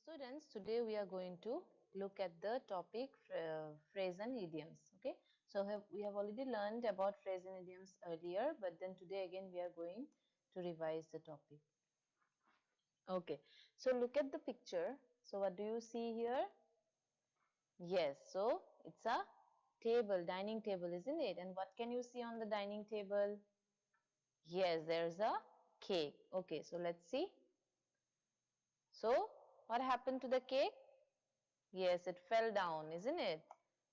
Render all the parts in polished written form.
Students, today we are going to look at the topic phrase and idioms. Okay, so we have already learned about phrase and idioms earlier, but then today again we are going to revise the topic. Okay, so look at the picture. So what do you see here? Yes, so it's a table, dining table, isn't it? And what can you see on the dining table? Yes, there's a cake. Okay, so let's see. So what happened to the cake? Yes, it fell down, isn't it?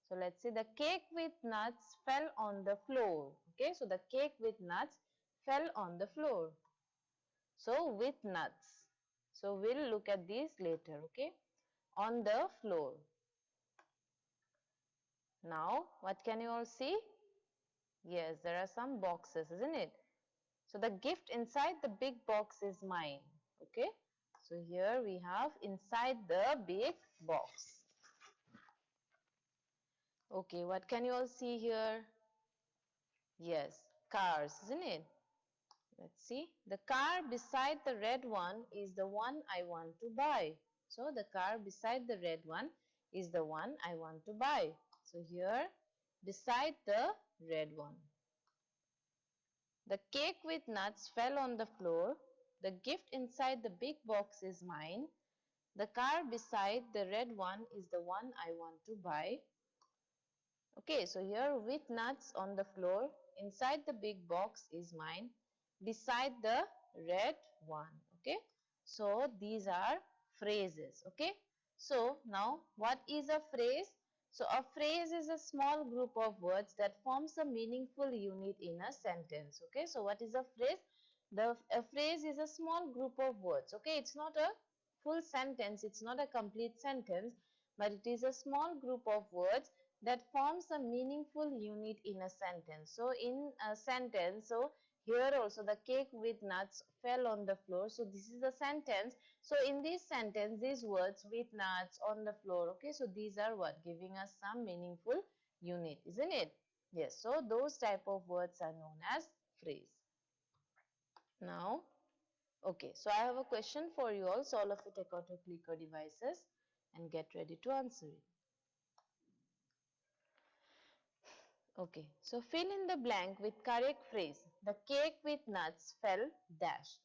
So let's see, the cake with nuts fell on the floor. Okay, so the cake with nuts fell on the floor. So with nuts. So we'll look at these later, okay? On the floor. Now, what can you all see? Yes, there are some boxes, isn't it? So the gift inside the big box is mine. Okay, so here we have inside the big box. Okay, what can you all see here? Yes, cars, isn't it? Let's see. The car beside the red one is the one I want to buy. So the car beside the red one is the one I want to buy. So here, beside the red one. The cake with nuts fell on the floor. The gift inside the big box is mine. The car beside the red one is the one I want to buy. Okay, so here with nuts on the floor, inside the big box is mine, beside the red one. Okay, so these are phrases. Okay, so now what is a phrase? So a phrase is a small group of words that forms a meaningful unit in a sentence. Okay, so what is a phrase? A phrase is a small group of words. Okay, it's not a full sentence, it's not a complete sentence, but it is a small group of words that forms a meaningful unit in a sentence. So in a sentence, so here also the cake with nuts fell on the floor. So this is a sentence. So in this sentence, these words with nuts on the floor, okay, so these are what? Giving us some meaningful unit, isn't it? Yes, so those type of words are known as phrase. Now, okay, so I have a question for you all. So all of you take out your clicker devices and get ready to answer it. Okay, so fill in the blank with correct phrase. The cake with nuts fell dash.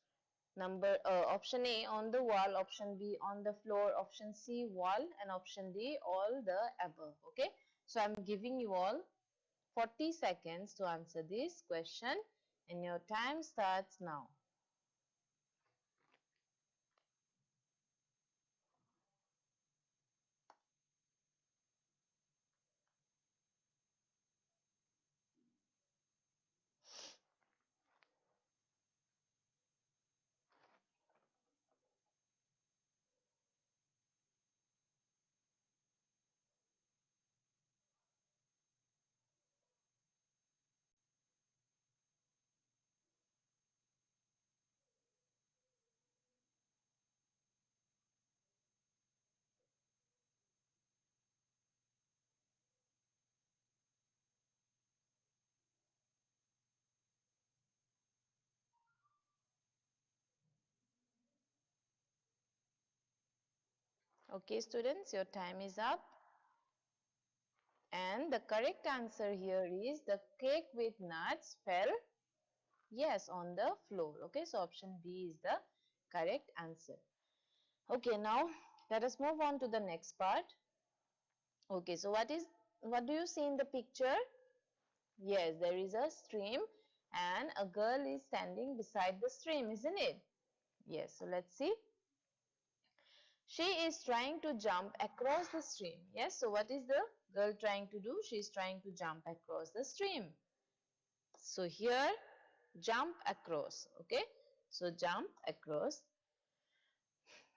Option A on the wall, option B on the floor, option C wall, and option D all the above. Okay, so I'm giving you all 40 seconds to answer this question, and your time starts now. Okay, students, your time is up. And the correct answer here is the cake with nuts fell, yes, on the floor. Okay, so option B is the correct answer. Okay, now let us move on to the next part. Okay, so what do you see in the picture? Yes, there is a stream and a girl is standing beside the stream, isn't it? Yes, so let's see. She is trying to jump across the stream. Yes, so what is the girl trying to do? She is trying to jump across the stream. So here, jump across. Okay, so jump across.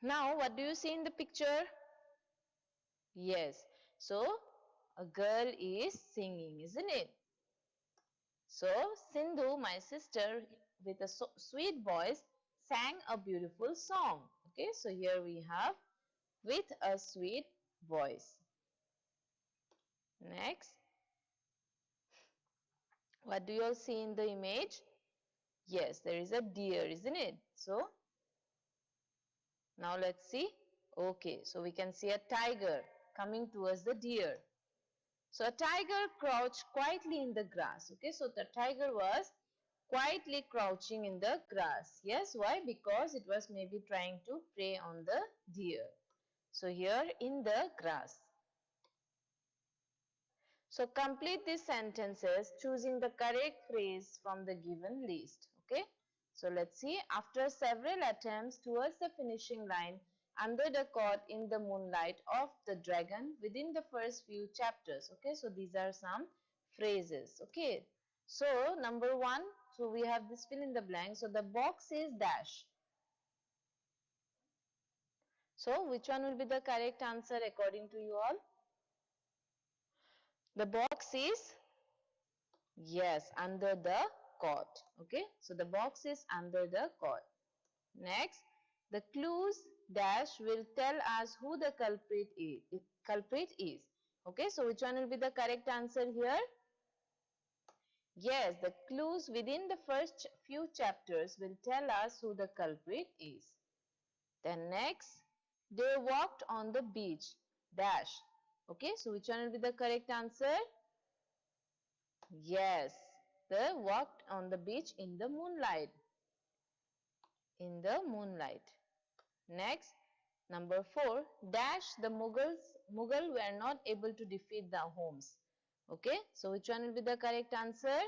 Now, what do you see in the picture? Yes, so a girl is singing, isn't it? So, Sindhu, my sister, with a sweet voice, sang a beautiful song. Okay, so here we have with a sweet voice. Next, what do you all see in the image? Yes, there is a deer, isn't it? So, now let's see. Okay, so we can see a tiger coming towards the deer. So a tiger crouched quietly in the grass. Okay, so the tiger was quietly crouching in the grass. Yes, why? Because it was maybe trying to prey on the deer. So here in the grass. So complete these sentences choosing the correct phrase from the given list. Okay. So let's see. After several attempts towards the finishing line, under the court in the moonlight of the dragon within the first few chapters. Okay. So these are some phrases. Okay. So number one. So we have this fill in the blank. So the box is dash. So which one will be the correct answer according to you all? The box is, yes, under the cot. Okay, so the box is under the cot. Next, the clues dash will tell us who the culprit is. Okay, so which one will be the correct answer here? Yes, the clues within the first few chapters will tell us who the culprit is. Then next, they walked on the beach dash. Okay, so which one will be the correct answer? Yes, they walked on the beach in the moonlight. In the moonlight. Next, number 4, dash the Mughal were not able to defeat the Homs. Okay, so which one will be the correct answer?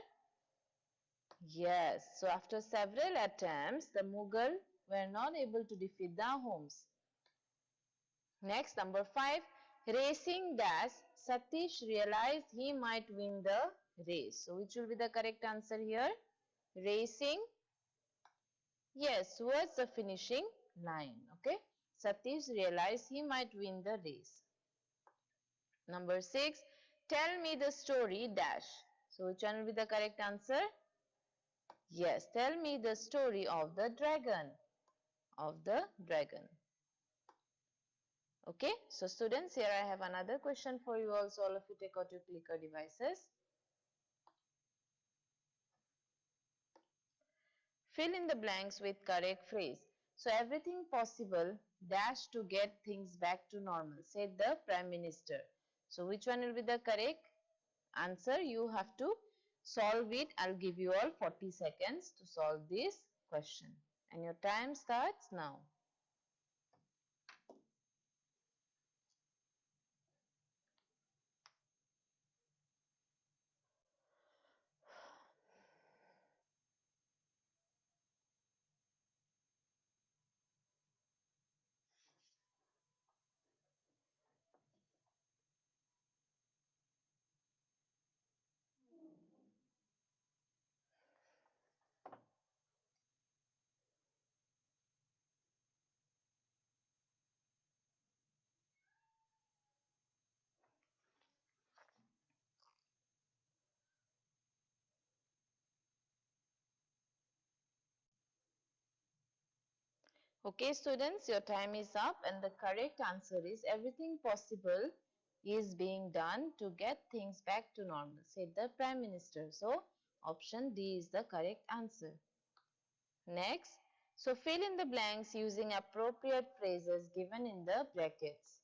Yes, so after several attempts, the Mughal were not able to defeat the Homs. Next, number 5, racing dash, Satish realized he might win the race. So which will be the correct answer here? Racing, yes, towards the finishing line. Okay, Satish realized he might win the race. Number 6, tell me the story dash. So which one will be the correct answer? Yes, tell me the story of the dragon. Of the dragon. Okay, so students, here I have another question for you also. All of you take out your clicker devices. Fill in the blanks with correct phrase. So everything possible dash to get things back to normal, said the Prime Minister. So which one will be the correct answer? You have to solve it. I'll give you all 40 seconds to solve this question. And your time starts now. Okay, students, your time is up and the correct answer is everything possible is being done to get things back to normal, said the Prime Minister. So, option D is the correct answer. Next, so fill in the blanks using appropriate phrases given in the brackets.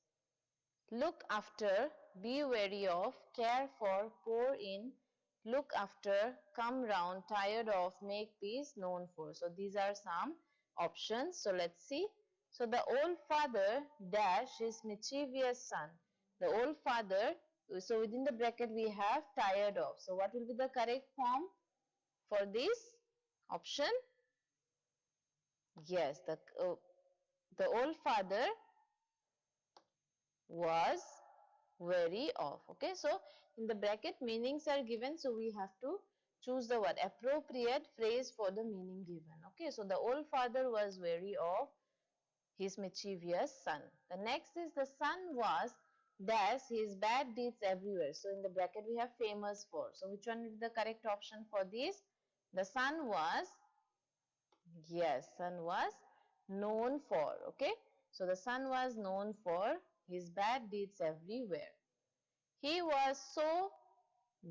Look after, be wary of, care for, pour in, look after, come round, tired of, make peace, known for. So these are some options. So let's see. So the old father dash his mischievous son. The old father, so within the bracket we have tired of. So what will be the correct form for this option? Yes, the old father was wary of. Okay, so in the bracket meanings are given, so we have to choose the word appropriate phrase for the meaning given. Okay, so the old father was wary of his mischievous son. The next is the son was dash his bad deeds everywhere. So in the bracket we have famous for. So which one is the correct option for this? The son was, yes, son was known for. Okay, so the son was known for his bad deeds everywhere. He was so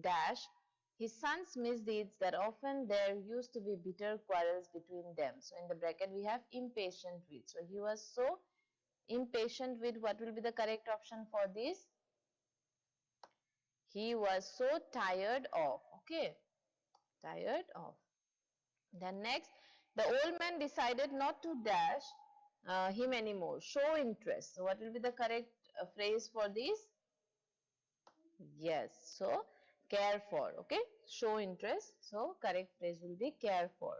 dash his son's misdeeds that often there used to be bitter quarrels between them. So in the bracket we have impatient with. So he was so Impatient with, what will be the correct option for this? He was so tired of. Okay, tired of. Then next, the old man decided not to dash him anymore. Show interest. So what will be the correct phrase for this? Yes. So care for. Okay. Show interest. So correct phrase will be care for.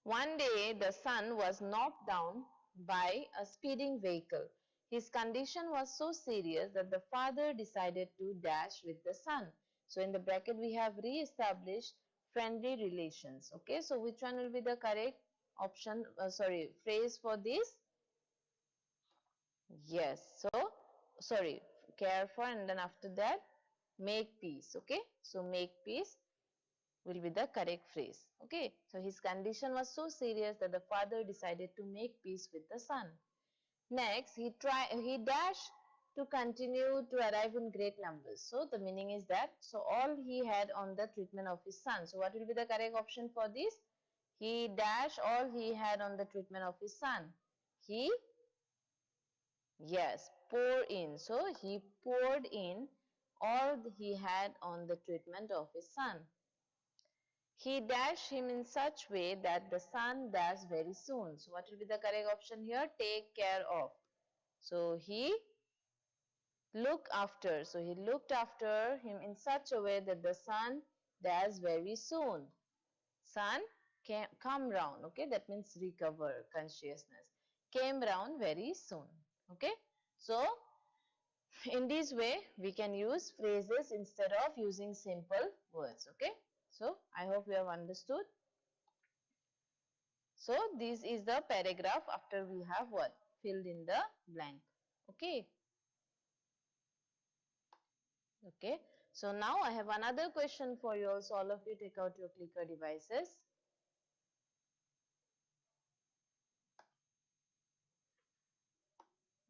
One day the son was knocked down by a speeding vehicle. His condition was so serious that the father decided to dash with the son. So in the bracket we have re-established friendly relations. Okay, so which one will be the correct option, phrase for this? Yes, so sorry, care for, and then after that make peace. Okay, so make peace will be the correct phrase. Okay, so his condition was so serious that the father decided to make peace with the son. Next, he dashed to continue to arrive in great numbers. So the meaning is that, so all he had on the treatment of his son. So what will be the correct option for this? He dashed all he had on the treatment of his son. He, yes, pour in. So he poured in all he had on the treatment of his son. He dashed him in such way that the son dashed very soon. So what will be the correct option here? Take care of. So he looked after. So he looked after him in such a way that the son dashed very soon. Son come round. Okay, that means recover consciousness. Came round very soon. Okay, so in this way we can use phrases instead of using simple words. Okay, so I hope you have understood. So this is the paragraph after we have what? Filled in the blank. Okay. Okay. So now I have another question for you all. So all of you take out your clicker devices.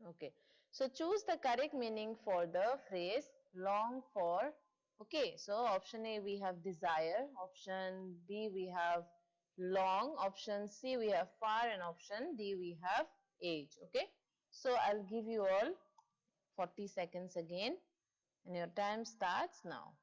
Okay. So choose the correct meaning for the phrase long for. Okay. So option A we have desire. Option B we have long. Option C we have far. And option D we have age. Okay. So I'll give you all 40 seconds again. And your time starts now.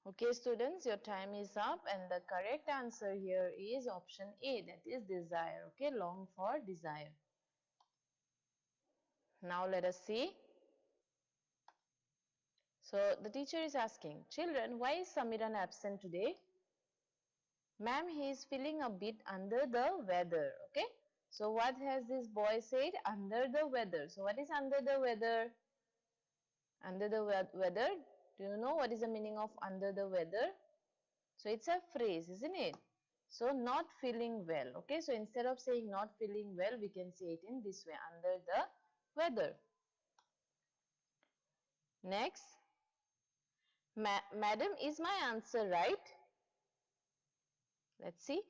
Okay, students, your time is up and the correct answer here is option A, that is desire. Okay, long for desire. Now let us see. So the teacher is asking, children, why is Samiran absent today? Ma'am, he is feeling a bit under the weather. Okay, so what has this boy said? Under the weather. So what is under the weather? Under the weather, do you know what is the meaning of under the weather? So it's a phrase, isn't it? So not feeling well. Okay, so instead of saying not feeling well, we can say it in this way, under the weather. Next, madam, is my answer right? Let's see.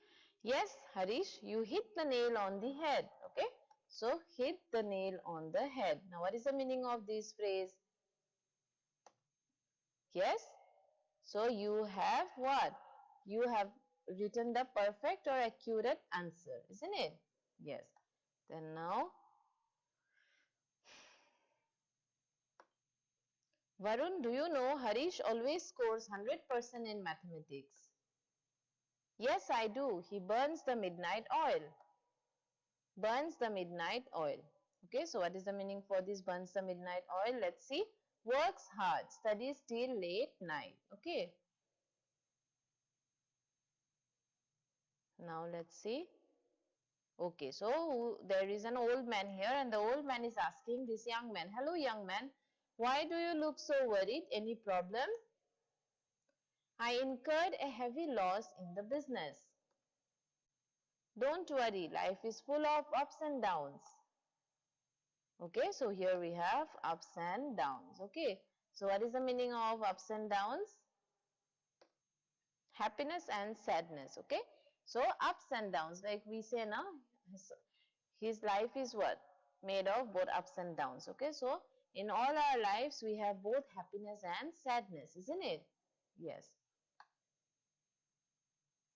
Yes, Harish, you hit the nail on the head. Okay, so hit the nail on the head. Now what is the meaning of this phrase? Yes, so you have what? You have written the perfect or accurate answer, isn't it? Yes. Then now, Varun, do you know Harish always scores 100% in mathematics? Yes, I do. He burns the midnight oil. Burns the midnight oil. Okay, so what is the meaning for this burns the midnight oil? Let's see. Works hard, studies till late night. Okay. Now let's see. Okay, so there is an old man here and the old man is asking this young man, hello young man, Why do you look so worried? Any problem? I incurred a heavy loss in the business. Don't worry, life is full of ups and downs. Okay, so here we have ups and downs. Okay, so what is the meaning of ups and downs? Happiness and sadness. Okay, so ups and downs, like we say now, his life is what? Made of both ups and downs. Okay, so in all our lives we have both happiness and sadness, isn't it? Yes.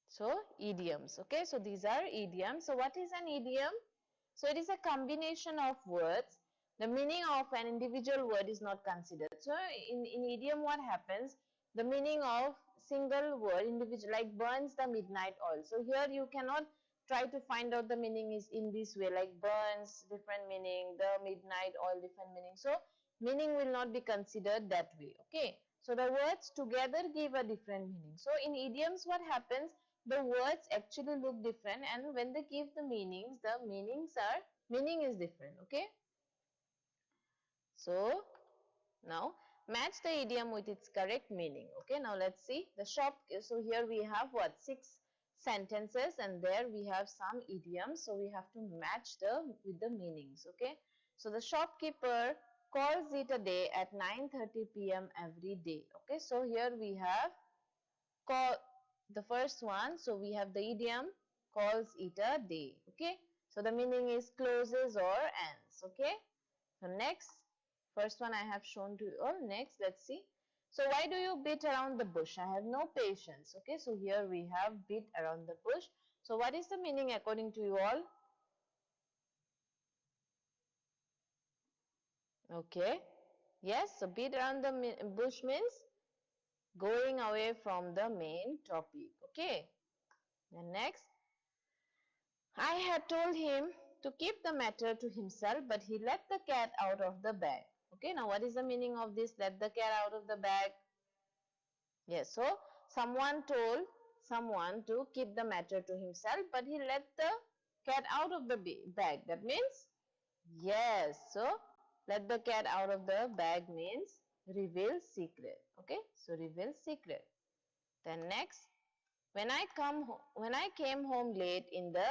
So idioms. Okay, so these are idioms. So what is an idiom? So it is a combination of words. The meaning of an individual word is not considered. So in idiom, what happens? The meaning of single word, individual, like burns the midnight oil. So here you cannot try to find out the meaning is in this way, like burns, different meaning, the midnight oil, different meaning. So meaning will not be considered that way. Okay. So the words together give a different meaning. So in idioms, what happens? The words actually look different, and when they give the meaning is different. Okay, so now match the idiom with its correct meaning. Okay, now let's see the shop. So here we have what, 6 sentences, and there we have some idioms, so we have to match with the meanings. Okay, so the shopkeeper calls it a day at 9:30 p.m. every day. Okay, so here we have call the first one. So we have the idiom calls it a day. Okay, so the meaning is closes or ends. Okay, so next, first one I have shown to you all. Next, let's see. So why do you beat around the bush? I have no patience. Okay, so here we have beat around the bush. So what is the meaning according to you all? Okay, yes, so beat around the bush means going away from the main topic. Okay, and next, I had told him to keep the matter to himself, but he let the cat out of the bag. Okay, now what is the meaning of this? Let the cat out of the bag. Yes, so someone told someone to keep the matter to himself, but he let the cat out of the bag. That means, yes, so let the cat out of the bag means reveal secret. Okay, so reveal secret. Then next, when I came home late in the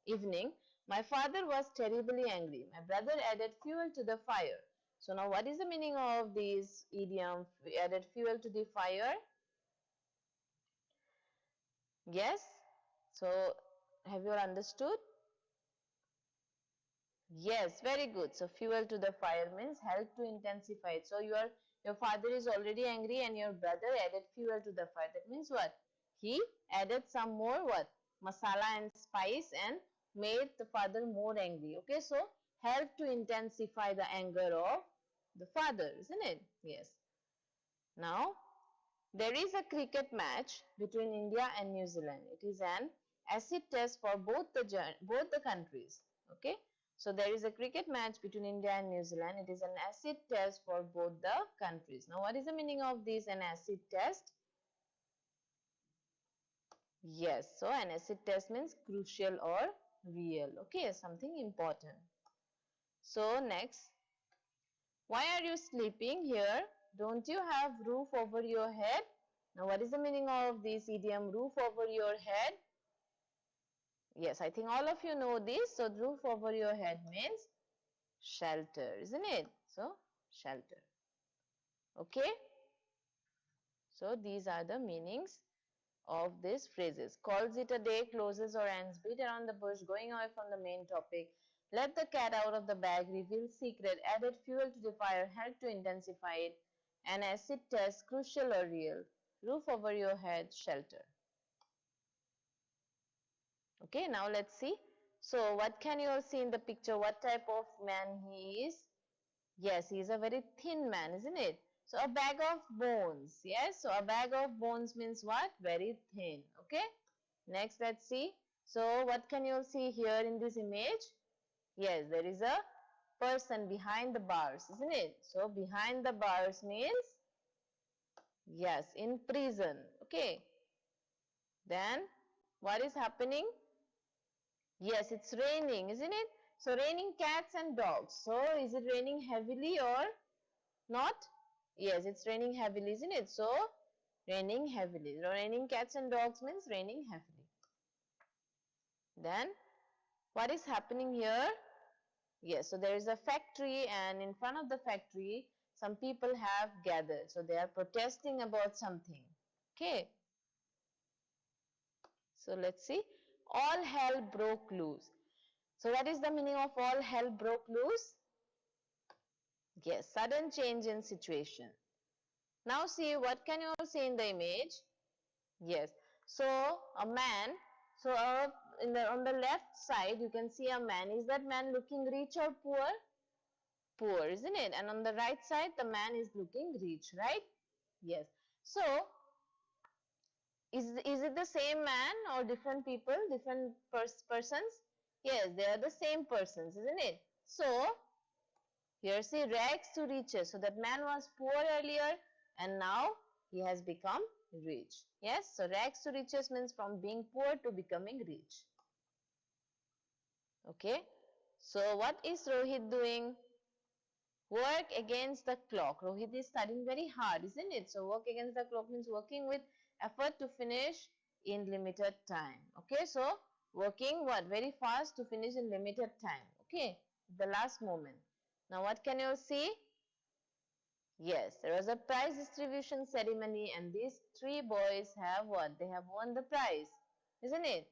evening, my father was terribly angry. My brother added fuel to the fire. So now what is the meaning of this idiom, added fuel to the fire? Yes? So have you all understood? Yes, very good. So fuel to the fire means help to intensify it. So your father is already angry and your brother added fuel to the fire. That means what? He added some more what? Masala and spice and made the father more angry. Okay, so help to intensify the anger of the father, isn't it? Yes. Now there is a cricket match between India and New Zealand. It is an acid test for both the countries. Okay, so there is a cricket match between India and New Zealand. It is an acid test for both the countries. Now, what is the meaning of this? An acid test? Yes, so an acid test means crucial or real. Okay, something important. So next, why are you sleeping here? Don't you have roof over your head? Now, what is the meaning of this idiom, roof over your head? Yes, I think all of you know this. So, roof over your head means shelter, isn't it? So, shelter. Okay. So, these are the meanings of these phrases. Calls it a day, closes or ends, beat around the bush, going away from the main topic, let the cat out of the bag, reveal secret, added fuel to the fire, help to intensify it, an acid test, crucial or real, roof over your head, shelter. Okay, now let's see. So what can you all see in the picture? What type of man he is? Yes, he is a very thin man, isn't it? So a bag of bones. Yes, so a bag of bones means what? Very thin. Okay. Next, let's see. So what can you all see here in this image? Yes, there is a person behind the bars, isn't it? So behind the bars means, yes, in prison. Okay. Then what is happening? Yes, it's raining, isn't it? So raining cats and dogs. So is it raining heavily or Not? Yes, it's raining heavily, isn't it? So, raining heavily. Raining cats and dogs means raining heavily. Then, what is happening here? Yes, so there is a factory, and in front of the factory, some people have gathered. So, they are protesting about something. Okay. So, let's see. All hell broke loose. So, what is the meaning of all hell broke loose? Yes, sudden change in situation. Now see, what can you all see in the image? Yes, so a man, so on the left side you can see a man. Is that man looking rich or poor? Poor, isn't it? And on the right side the man is looking rich, right? Yes. So is it the same man or different people, different persons? Yes, they are the same persons, isn't it? So here see rags to riches. So that man was poor earlier and now he has become rich. Yes, so rags to riches means from being poor to becoming rich. Okay, so what is Rohit doing? Work against the clock. Rohit is studying very hard, isn't it? So work against the clock means working with effort to finish in limited time. Okay, so working what? Very fast to finish in limited time. Okay, the last moment. Now what can you see? Yes, there was a prize distribution ceremony and these three boys have what? They have won the prize, isn't it?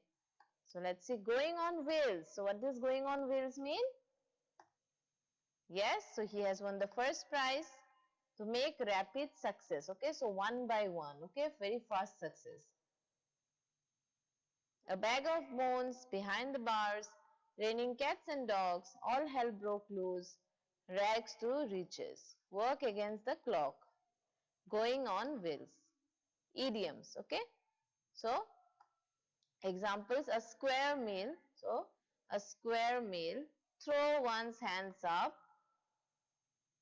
So let's see, going on wheels. So what does going on wheels mean? Yes, so he has won the first prize to make rapid success. Okay, so one by one. Okay, very fast success. A bag of bones behind the bars, raining cats and dogs, all hell broke loose, rags to riches, work against the clock, going on wheels. Idioms, okay? So, examples, a square meal. So, a square meal, throw one's hands up.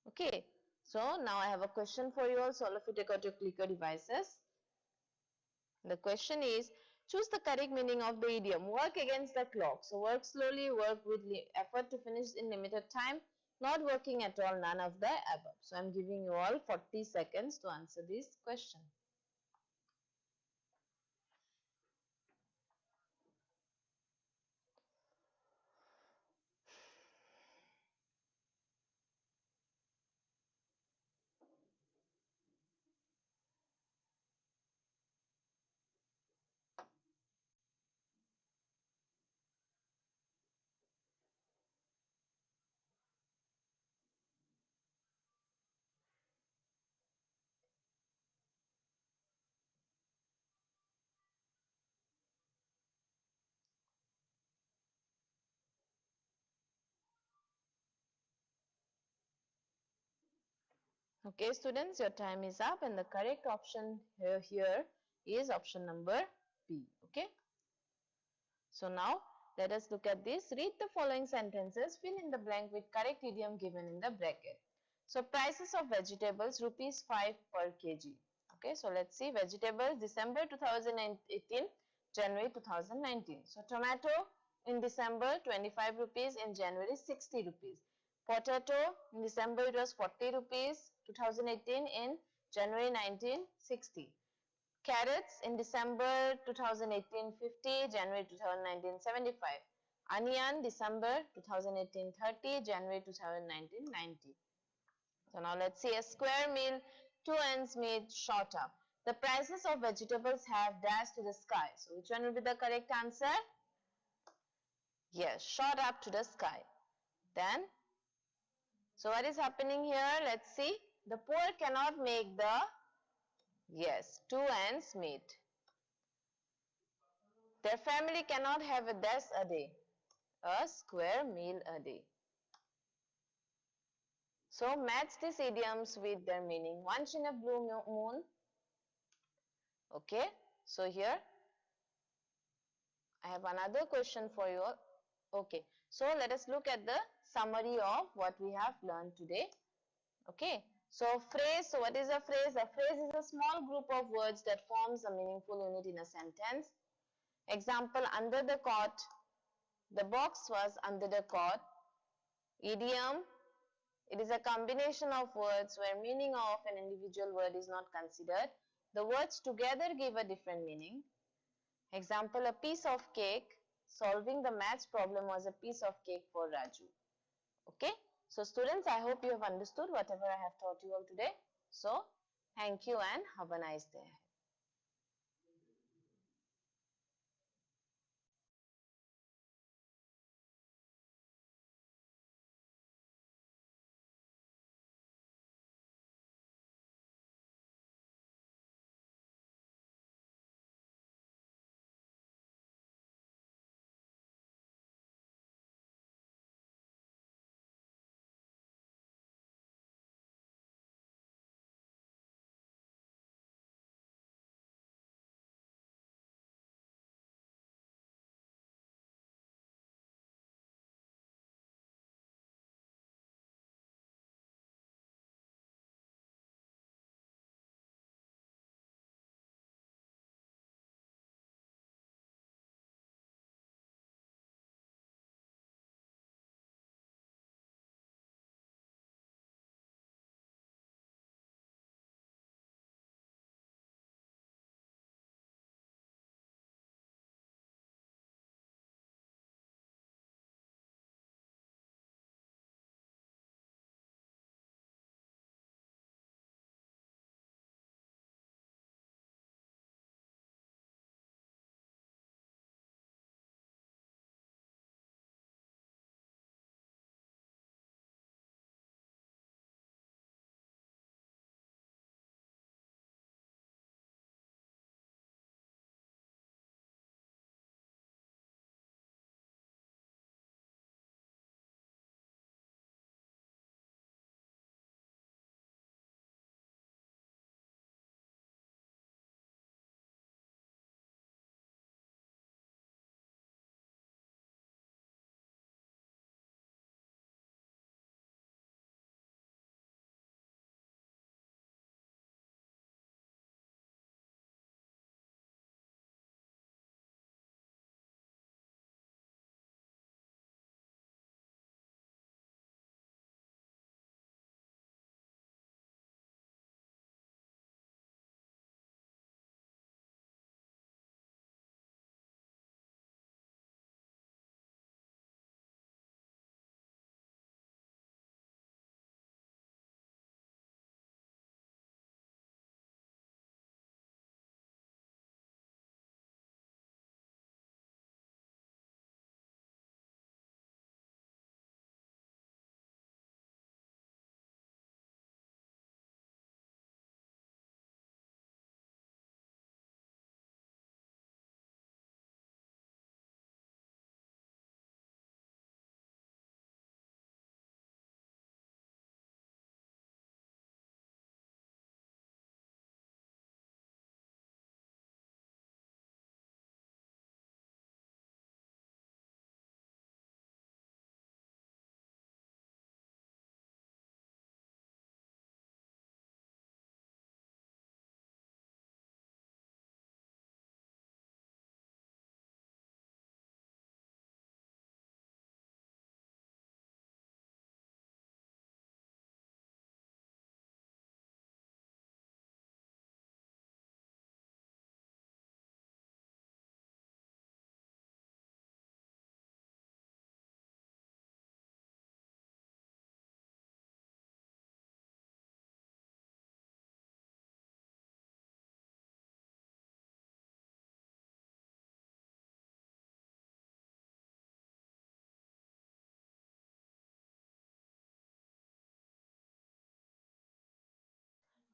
Okay, so now I have a question for you all. So, all of you take out your clicker devices. The question is, choose the correct meaning of the idiom. Work against the clock. So, work slowly, work with effort to finish in limited time, not working at all, none of the above. So, I am giving you all 40 seconds to answer this question. Okay, students, your time is up and the correct option here is option number B. Okay. So now let us look at this. Read the following sentences. Fill in the blank with correct idiom given in the bracket. So prices of vegetables rupees 5 per kg. Okay, so let's see vegetables December 2018, January 2019. So tomato in December 25 rupees, in January 60 rupees. Potato in December it was 40 rupees, 2018, in January 1960. Carrots in December 2018 50, January 2019 75. Onion December 2018 30, January 2019 90. So now let's see a square meal, two ends meet, shot up. The prices of vegetables have dashed to the sky. So which one will be the correct answer? Yes, shot up to the sky. Then, so what is happening here? Let's see. The poor cannot make the, yes, two ends meet. Their family cannot have a dash a day, a square meal a day. So match these idioms with their meaning. Once in a blue moon. Okay. So here I have another question for you. Okay. So let us look at the summary of what we have learned today. Okay. So phrase. So what is a phrase? A phrase is a small group of words that forms a meaningful unit in a sentence. Example, under the cot. The box was under the cot. Idiom, It is a combination of words where meaning of an individual word is not considered. The words together give a different meaning. Example, a piece of cake. Solving the maths problem was a piece of cake for Raju. Okay. So students, I hope you have understood whatever I have taught you all today. So, thank you and have a nice day.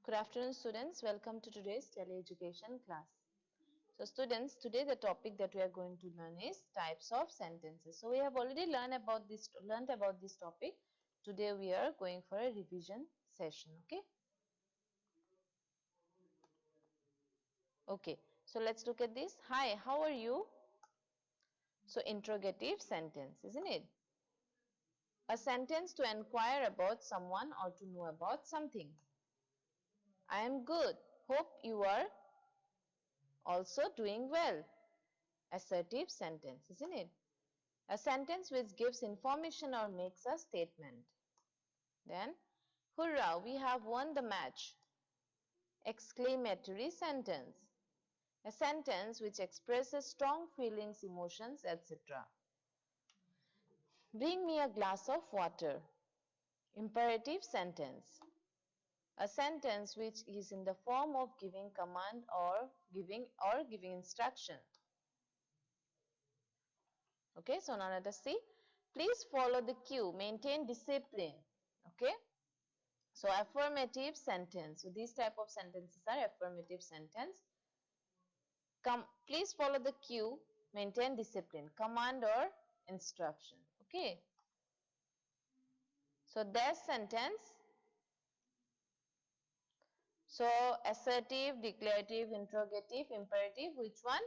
Good afternoon students, welcome to today's tele-education class. So students, today the topic that we are going to learn is types of sentences. So we have already learned about this topic. Today we are going for a revision session, okay? Okay, so let's look at this. Hi, how are you? So interrogative sentence, isn't it? A sentence to inquire about someone or to know about something. I am good. Hope you are also doing well. Assertive sentence, isn't it? A sentence which gives information or makes a statement. Then, hurrah, we have won the match. Exclamatory sentence. A sentence which expresses strong feelings, emotions, etc. Bring me a glass of water. Imperative sentence. A sentence which is in the form of giving command or giving instruction. Okay, so now let us see. Please follow the cue. Maintain discipline. Okay. So affirmative sentence. So these type of sentences are affirmative sentence. Come, please follow the cue. Maintain discipline. Command or instruction. Okay. So their sentence. So assertive, declarative, interrogative, imperative. Which one?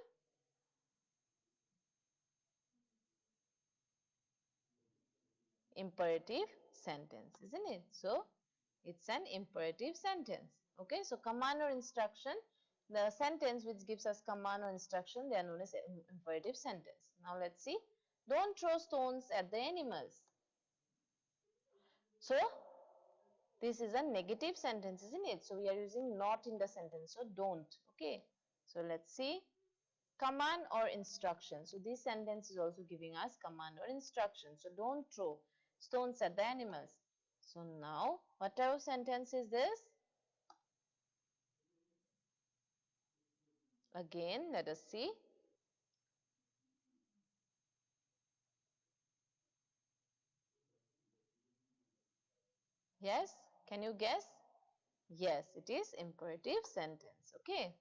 Imperative sentence, isn't it? So it's an imperative sentence. Okay, so command or instruction, the sentence which gives us command or instruction, they are known as imperative sentence. Now let's see. Don't throw stones at the animals. So this is a negative sentence, isn't it? So we are using not in the sentence, so don't. Okay, so let's see. Command or instruction. So this sentence is also giving us command or instruction. So don't throw stones at the animals. So now, what type of sentence is this? Again, let us see. Yes, can you guess? Yes, it is imperative sentence. Okay.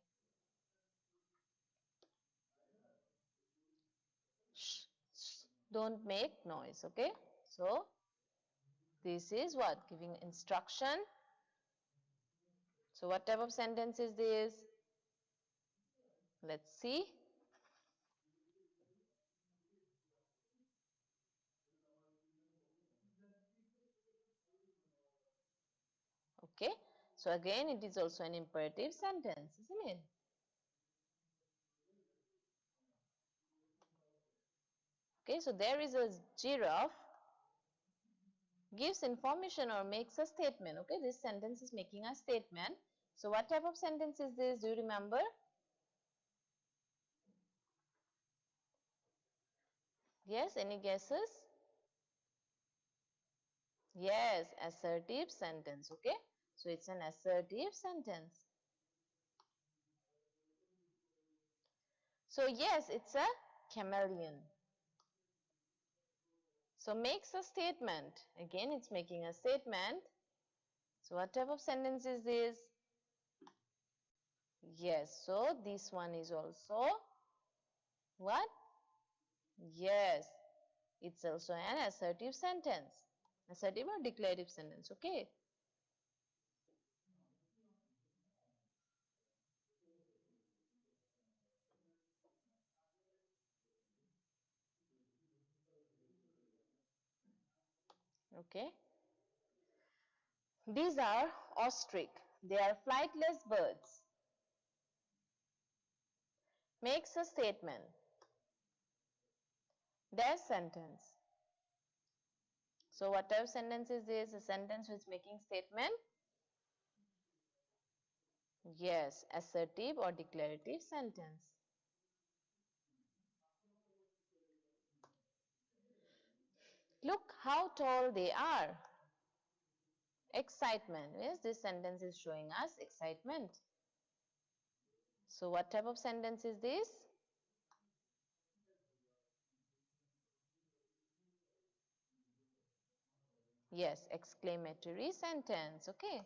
Shh, shh, don't make noise. Okay. So this is what? Giving instruction. So what type of sentence is this? Let's see. Okay. So again, it is also an imperative sentence, isn't it? Okay. So there is a giraffe gives information or makes a statement. Okay. This sentence is making a statement. So what type of sentence is this? Do you remember? Yes. Any guesses? Yes. Assertive sentence. Okay. So it's an assertive sentence. So yes, it's a chameleon. So makes a statement. Again, it's making a statement. So what type of sentence is this? Yes. So this one is also what? Yes. It's also an assertive sentence. Assertive or declarative sentence. Okay. Okay. These are ostrich. They are flightless birds. Makes a statement. Their sentence. So what type of sentence is this? A sentence which is making statement? Yes, assertive or declarative sentence. Look how tall they are. Excitement. Yes, this sentence is showing us excitement. So what type of sentence is this? Yes, exclamatory sentence. Okay.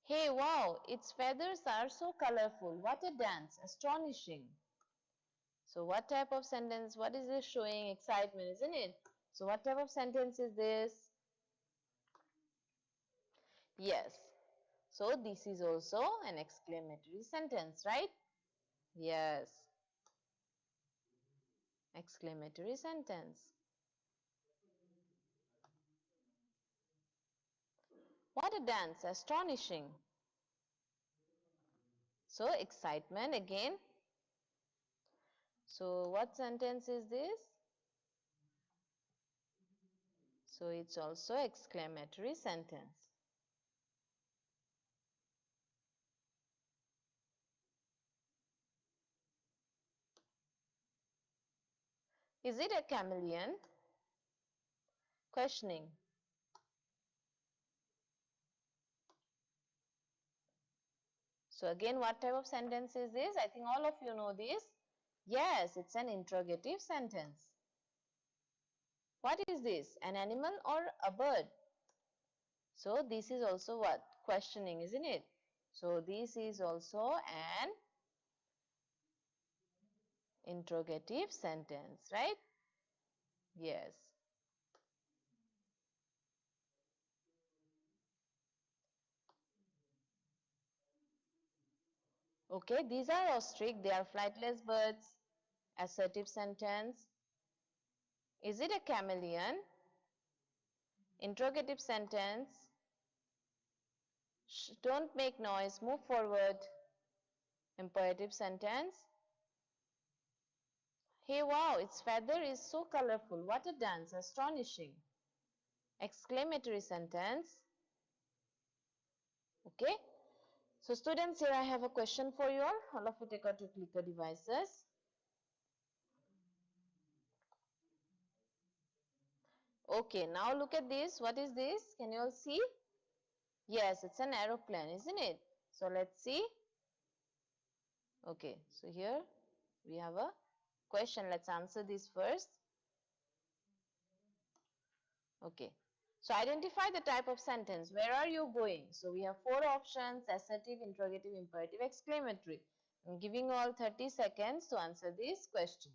Hey, wow, its feathers are so colorful. What a dance. Astonishing. So what type of sentence? What is this showing? Excitement, isn't it? So what type of sentence is this? Yes. So this is also an exclamatory sentence, right? Yes. Exclamatory sentence. What a dance. Astonishing. So excitement again. So what sentence is this? So it's also exclamatory sentence. Is it a chameleon? Questioning. So again, what type of sentence is this? I think all of you know this. Yes, it's an interrogative sentence. What is this? An animal or a bird? So this is also what? Questioning, isn't it? So this is also an interrogative sentence, right? Yes. Okay, these are ostrich, they are flightless birds. Assertive sentence. Is it a chameleon? Interrogative sentence. Don't make noise, move forward. Imperative sentence. Hey wow, its feather is so colorful. What a dance, astonishing. Exclamatory sentence. Okay. So students, here I have a question for you all. All of you take out your clicker devices. Okay, now look at this. What is this? Can you all see? Yes, it's an aeroplane, isn't it? So let's see. Okay, so here we have a question. Let's answer this first. Okay, so identify the type of sentence. Where are you going? So we have four options: assertive, interrogative, imperative, exclamatory. I'm giving you all 30 seconds to answer this question.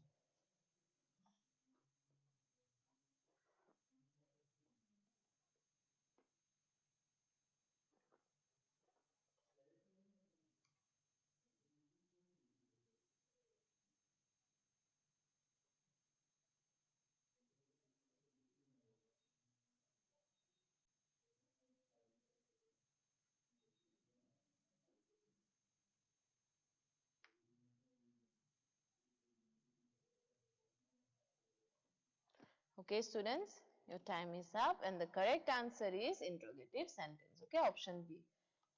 Okay, students, your time is up and the correct answer is interrogative sentence. Okay, option B.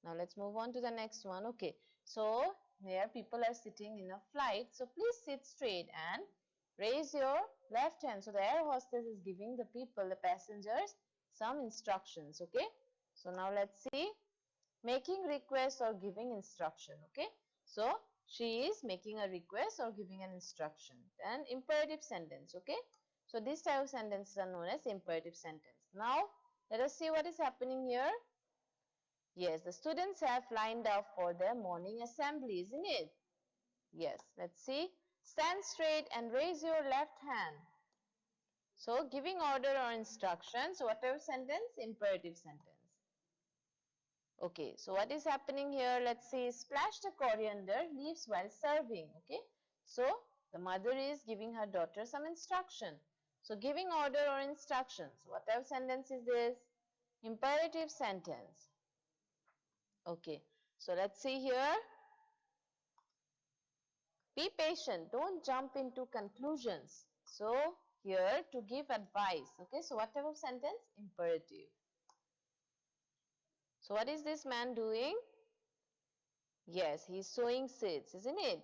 Now let's move on to the next one. Okay, so here people are sitting in a flight. So please sit straight and raise your left hand. So the air hostess is giving the people, the passengers, some instructions. Okay, so now let's see. Making request or giving instruction. Okay, so she is making a request or giving an instruction. Then imperative sentence. Okay, so these type of sentences are known as imperative sentence. Now let us see what is happening here. Yes, the students have lined up for their morning assembly, isn't it? Yes, let's see. Stand straight and raise your left hand. So giving order or instruction. So whatever sentence? Imperative sentence. Okay, so what is happening here? Let's see. Splash the coriander leaves while serving. Okay, so the mother is giving her daughter some instruction. So giving order or instructions. What type of sentence is this? Imperative sentence. Okay, so let's see here. Be patient. Don't jump into conclusions. So here to give advice. Okay, so what type of sentence? Imperative. So what is this man doing? Yes, he's sowing seeds, isn't it?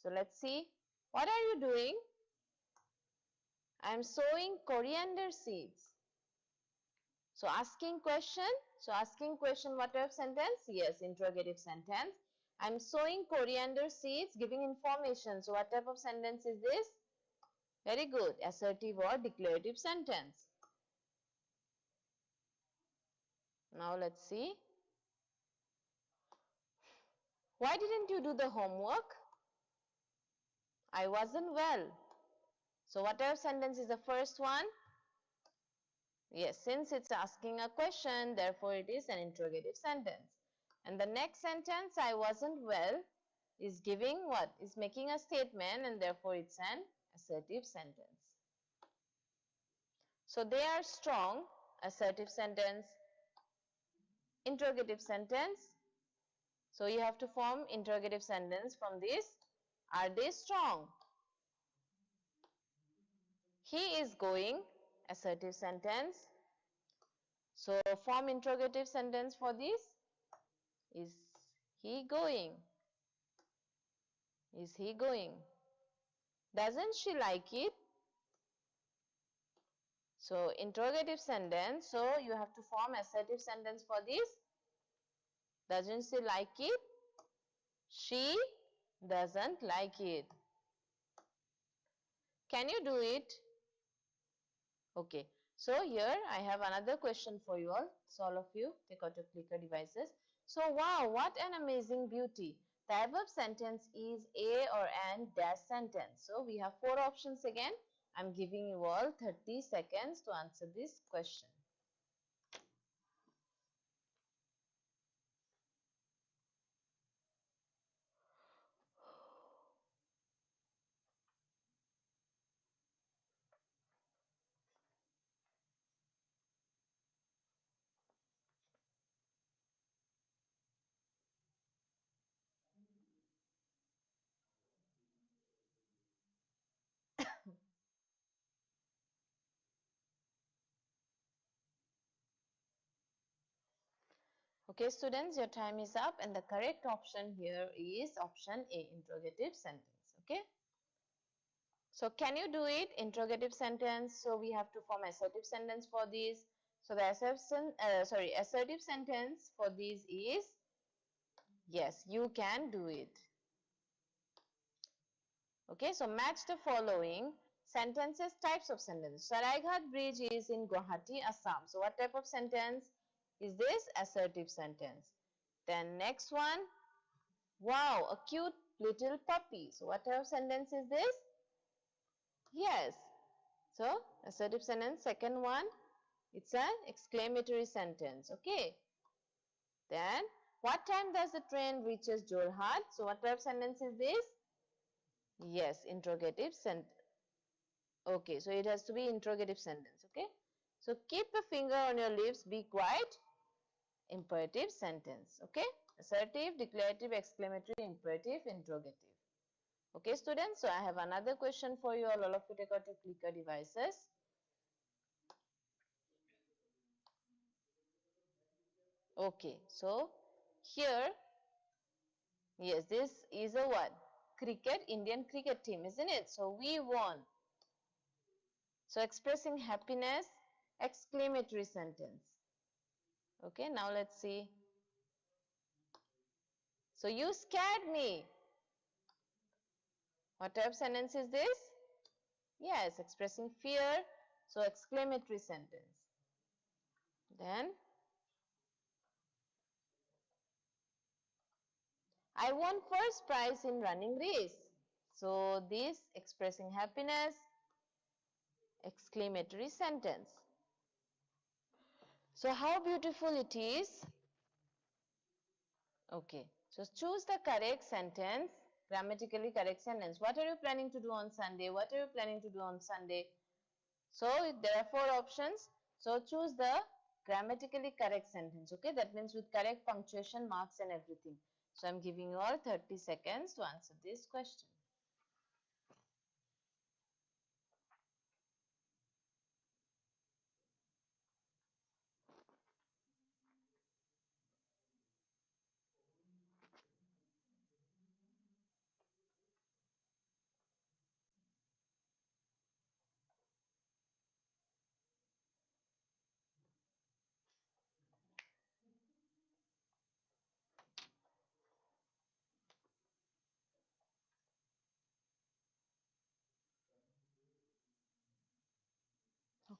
So let's see. What are you doing? I'm sowing coriander seeds. So asking question. So asking question, what type of sentence? Yes, interrogative sentence. I'm sowing coriander seeds, giving information. So what type of sentence is this? Very good. Assertive or declarative sentence. Now let's see. Why didn't you do the homework? I wasn't well. So what type of sentence is the first one? Yes, since it's asking a question, therefore it is an interrogative sentence. And the next sentence, I wasn't well, is giving what? Is making a statement and therefore it's an assertive sentence. So they are strong, assertive sentence, interrogative sentence. So you have to form interrogative sentence from this. Are they strong? He is going, assertive sentence. So form interrogative sentence for this. Is he going? Is he going? Doesn't she like it? So interrogative sentence. So you have to form assertive sentence for this. Doesn't she like it? She doesn't like it. Can you do it? Okay. So here I have another question for you all. So all of you take out your clicker devices. So wow, what an amazing beauty. The above sentence is a or an dash sentence. So we have four options again. I'm giving you all 30 seconds to answer this question. Okay, students, your time is up and the correct option here is option A, interrogative sentence. Okay. So can you do it? Interrogative sentence. So we have to form assertive sentence for this. So the assertive sentence for this is yes, you can do it. Okay, so match the following sentences, types of sentence. Saraighat Bridge is in Guwahati, Assam. So what type of sentence is this? Assertive sentence. Then next one, wow, a cute little puppy. So what type of sentence is this? Yes. So assertive sentence. Second one, it's an exclamatory sentence. Okay. Then what time does the train reaches Jorhat? So what type of sentence is this? Yes, interrogative sentence. Okay, so it has to be interrogative sentence. Okay. So keep a finger on your lips, be quiet. Imperative sentence. Okay. Assertive, declarative, exclamatory, imperative, interrogative. Okay, students. So I have another question for you all. All of you take out your clicker devices. Okay, so here, yes, this is a what? Cricket, Indian cricket team, isn't it? So we won. So expressing happiness, exclamatory sentence. Okay, now let's see. So you scared me. What type of sentence is this? Yes, expressing fear. So exclamatory sentence. Then I won first prize in running race. So this expressing happiness, exclamatory sentence. So how beautiful it is. Okay. So choose the correct sentence, grammatically correct sentence. What are you planning to do on Sunday? What are you planning to do on Sunday? So there are four options. So choose the grammatically correct sentence. Okay. That means with correct punctuation, marks and everything. So I'm giving you all 30 seconds to answer this question.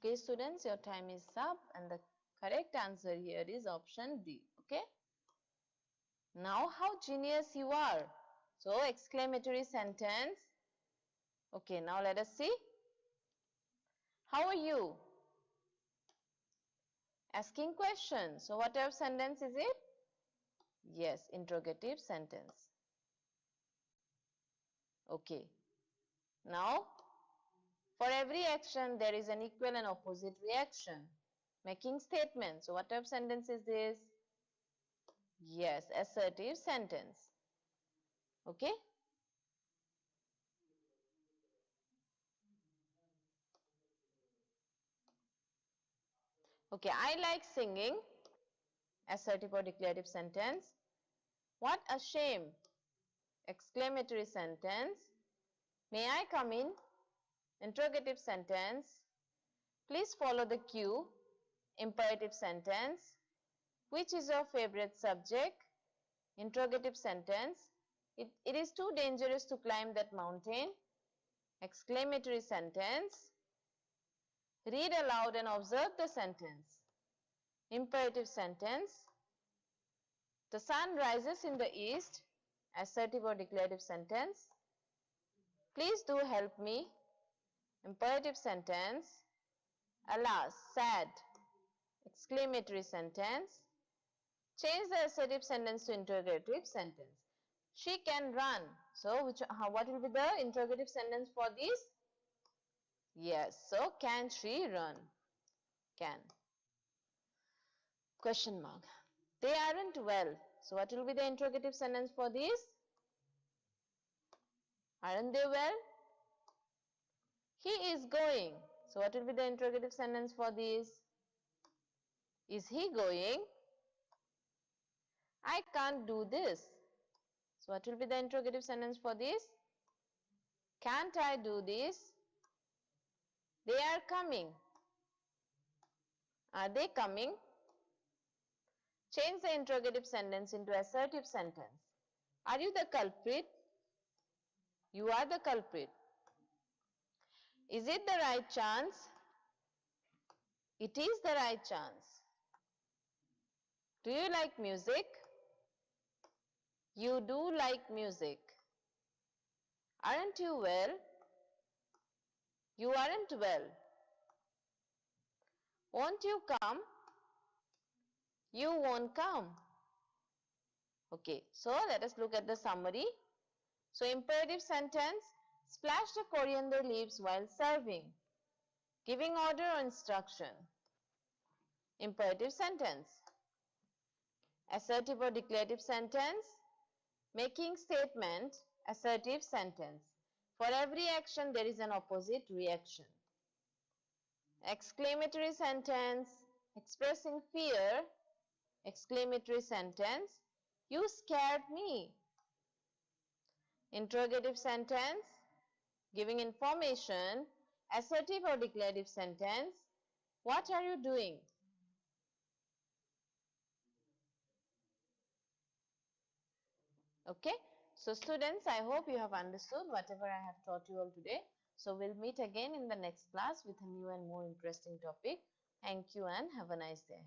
Okay, students, your time is up and the correct answer here is option D. Okay. Now, how genius you are. So, exclamatory sentence. Okay, now let us see. How are you? Asking questions. So, what type of sentence is it? Yes, interrogative sentence. Okay. Now, for every action, there is an equal and opposite reaction. Making statements. So, what type of sentence is this? Yes, assertive sentence. Okay. Okay, I like singing. Assertive or declarative sentence. What a shame! Exclamatory sentence. May I come in? Interrogative sentence. Please follow the cue. Imperative sentence. Which is your favorite subject? Interrogative sentence. It is too dangerous to climb that mountain. Exclamatory sentence. Read aloud and observe the sentence. Imperative sentence. The sun rises in the east. Assertive or declarative sentence. Please do help me. Imperative sentence. Alas, sad. Exclamatory sentence. Change the assertive sentence to interrogative sentence. She can run. So, what will be the interrogative sentence for this? Yes. So, can she run? Can. Question mark. They aren't well. So, what will be the interrogative sentence for this? Aren't they well? He is going. So, what will be the interrogative sentence for this? Is he going? I can't do this. So, what will be the interrogative sentence for this? Can't I do this? They are coming. Are they coming? Change the interrogative sentence into assertive sentence. Are you the culprit? You are the culprit. Is it the right chance? It is the right chance. Do you like music? You do like music. Aren't you well? You aren't well. Won't you come? You won't come. Okay, so let us look at the summary. So imperative sentence, splash the coriander leaves while serving. Giving order or instruction. Imperative sentence. Assertive or declarative sentence, making statement. Assertive sentence. For every action there is an opposite reaction. Exclamatory sentence, expressing fear. Exclamatory sentence, you scared me. Interrogative sentence, giving information. Assertive or declarative sentence, what are you doing? Okay, so students, I hope you have understood whatever I have taught you all today. So we'll meet again in the next class with a new and more interesting topic. Thank you and have a nice day.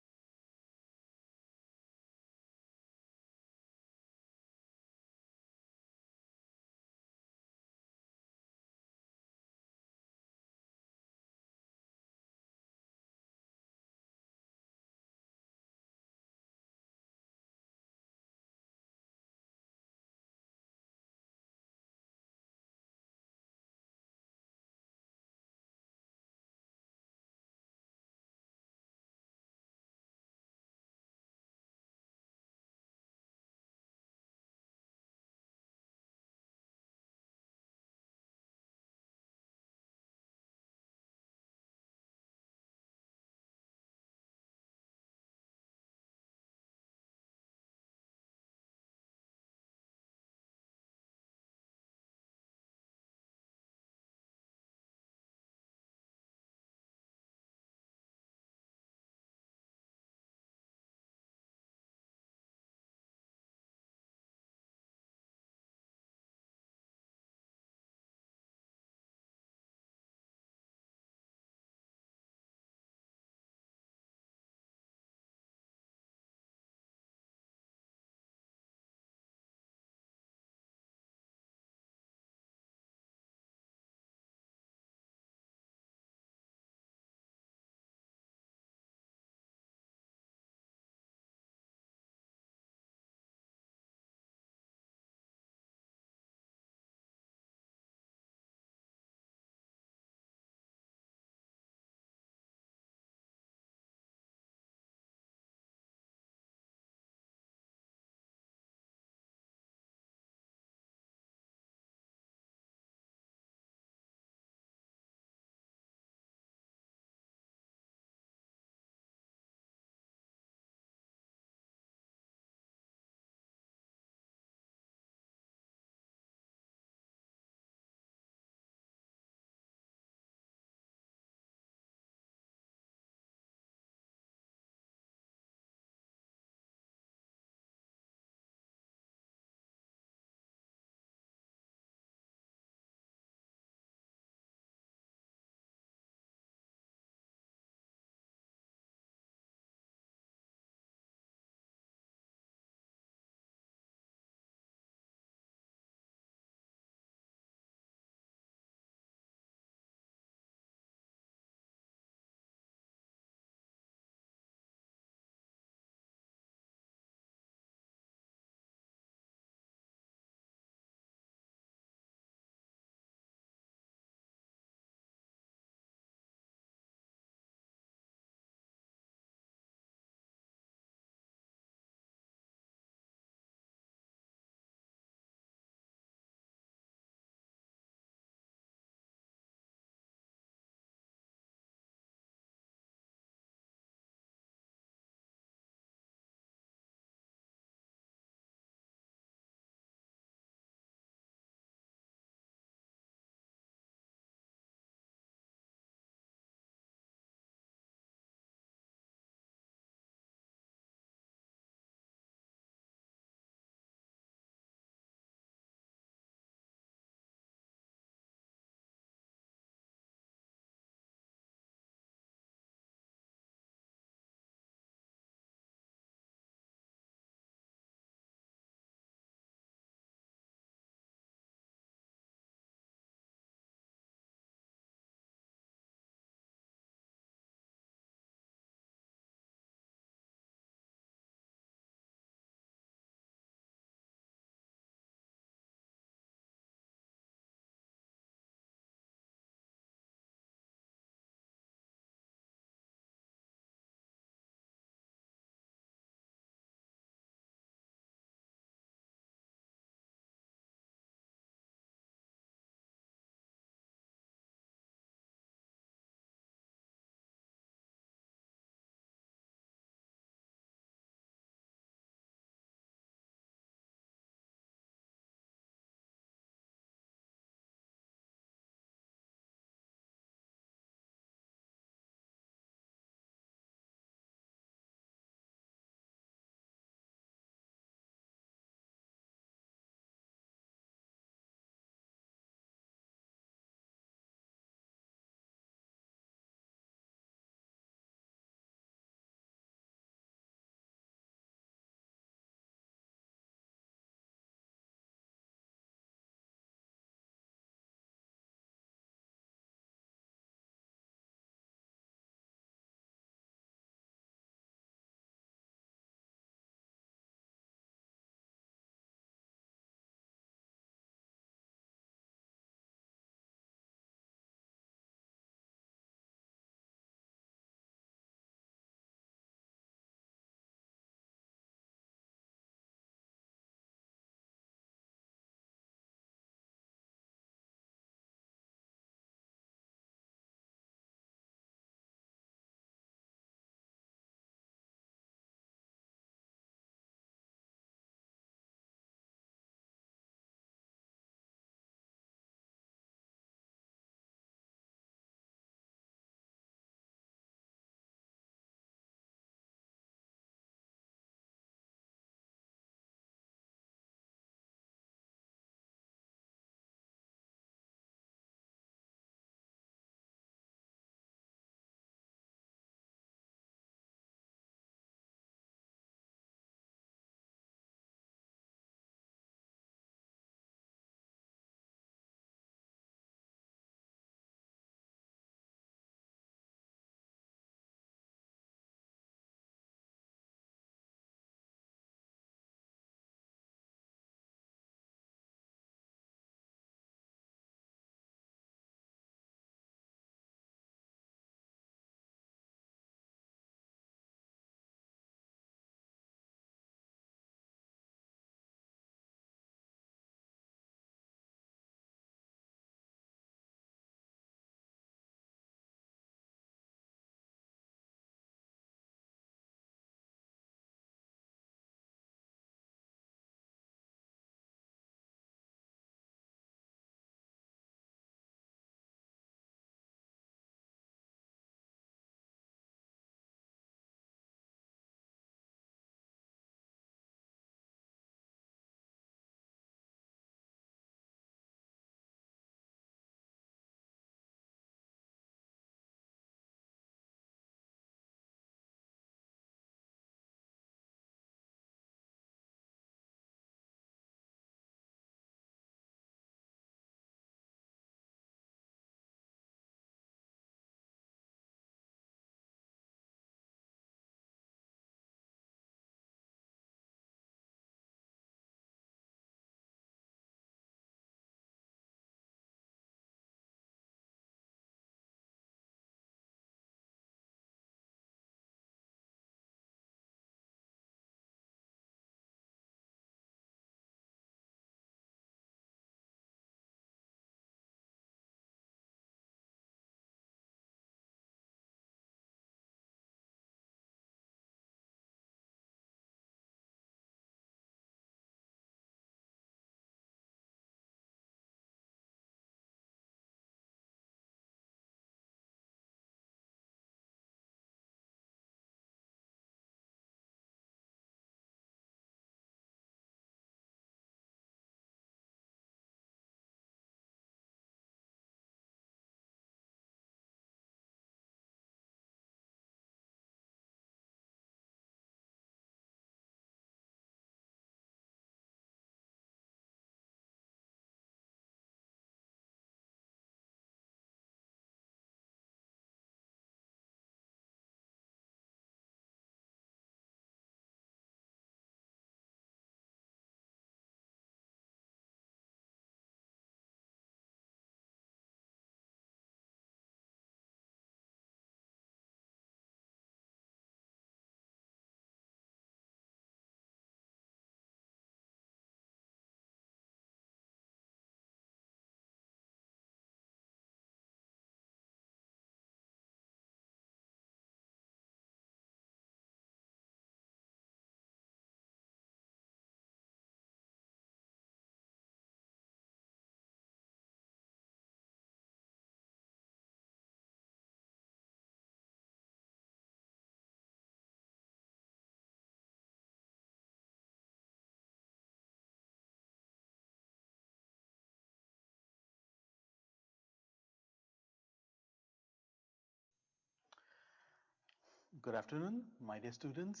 Good afternoon, my dear students.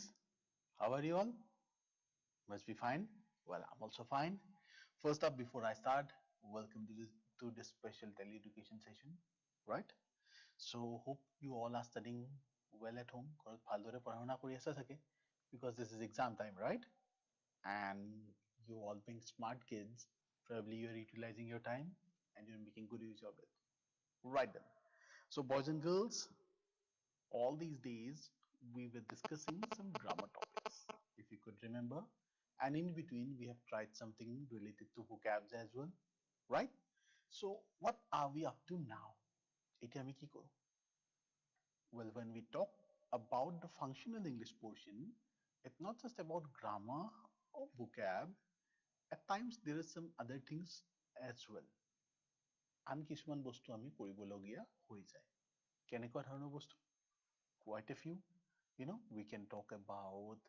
How are you all? Must be fine. Well, I'm also fine. First up, before I start, welcome to this special tele-education session, right? So hope you all are studying well at home. ঘৰত ভালদৰে পঢ়া শুনা কৰি আছা চাগে? Because this is exam time, right? And you all being smart kids, probably you're utilizing your time and you're making good use of it. Right then. So boys and girls, all these days we were discussing some grammar topics, if you could remember, and in between we have tried something related to vocabs as well, right? So what are we up to now? Eta ami ki koro? Well, when we talk about the functional English portion, it's not just about grammar or vocab. At times there are some other things as well. আন কিছুমান বস্তু আমি কৰিবলগীয়া হৈ যায়। কেনেকুৱা ধৰণৰ বস্তু? Quite a few. We can talk about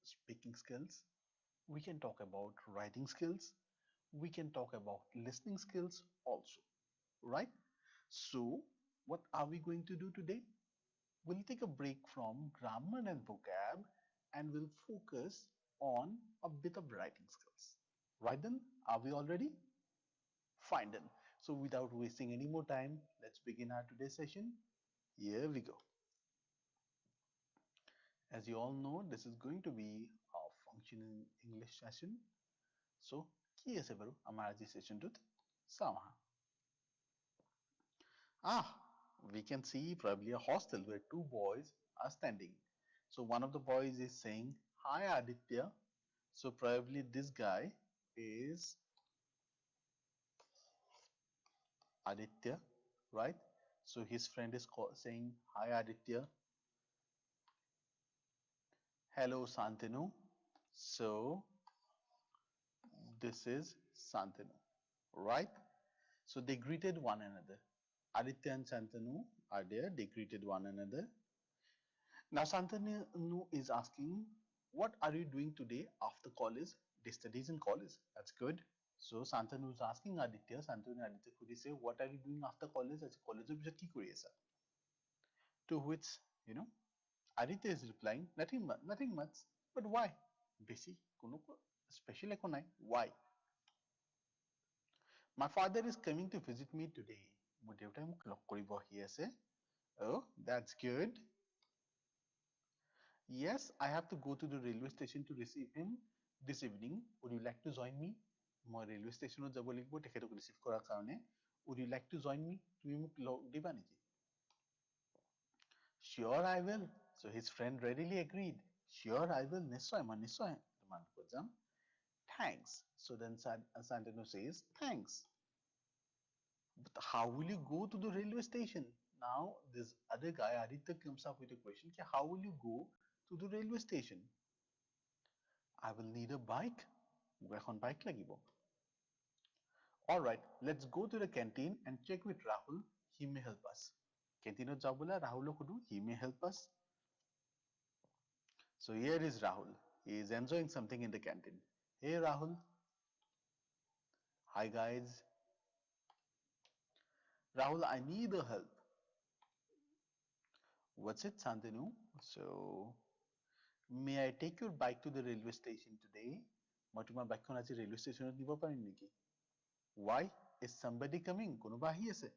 speaking skills. We can talk about writing skills. We can talk about listening skills also, right? So what are we going to do today? We'll take a break from grammar and vocab and we'll focus on a bit of writing skills. Right then, are we all ready? Fine then. So without wasting any more time, let's begin our today's session. Here we go. As you all know, this is going to be a functional English session. So, কি আছে বাৰু আমাৰ আজি sessionটোত? চাওঁ আহা। We can see probably a hostel where two boys are standing. So one of the boys is saying, "Hi Aditya." So probably this guy is Aditya, right? So his friend is saying, "Hi Aditya." Hello Santanu. So this is Santanu, right? So they greeted one another. Aditya and Santanu are there. They greeted one another. Now Santanu is asking, "What are you doing today after college?" They studies in college. That's good. So Santanu is asking Aditya. Santanu and Aditya could say, "What are you doing after college?" As college of কি কৰি আছা? To which, you know, Aditya is replying, nothing much. But why? Basic, কোনো special একো নাই. Why? My father is coming to visit me today. মোৰ দেউতাই মোক log কৰিব আহি আছে. Oh, that's good. Yes, I have to go to the railway station to receive him this evening. Would you like to join me? মই railway station যাব লাগিব তেখেতক ৰিচিভ কৰাৰ কাৰণে. Would you like to join me? তুমি মোক log দিবা নেকি? Sure, I will. So his friend readily agreed. Sure, I will. নিশ্চয় মই নিশ্চয় তোমালোকৰ যাম. Thanks. So then Santanu says, thanks. But how will you go to the railway station? Now this other guy, Aditya, comes up with a question. How will you go to the railway station? I will need a bike. মোক এখন bike লাগিব. Alright, let's go to the canteen and check with Rahul. He may help us. Canteen যাওঁ বোলা ৰাহুলক সুধো. He may help us. So here is Rahul. He is enjoying something in the canteen. Hey Rahul. Hi guys. Rahul, I need a help. What's it, Santanu? So, may I take your bike to the railway station today? মই তোমাৰ বাইকখন আজি railway stationত নিব পাৰিম নেকি? Why? Is somebody coming? কোনোবা আহি আছে?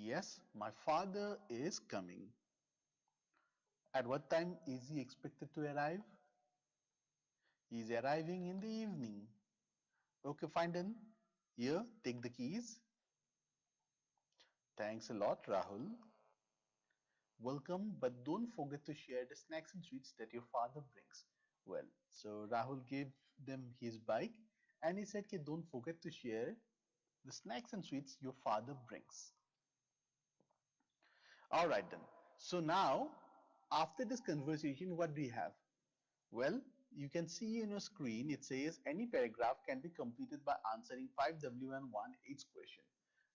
Yes, my father is coming. At what time is he expected to arrive? He is arriving in the evening. Okay, fine then. Here, take the keys. Thanks a lot, Rahul. Welcome, but don't forget to share the snacks and sweets that your father brings. Well, so Rahul gave them his bike and he said, don't forget to share the snacks and sweets your father brings. All right then. So now, after this conversation, what do we have? Well, you can see on your screen, it says any paragraph can be completed by answering 5W and 1H question.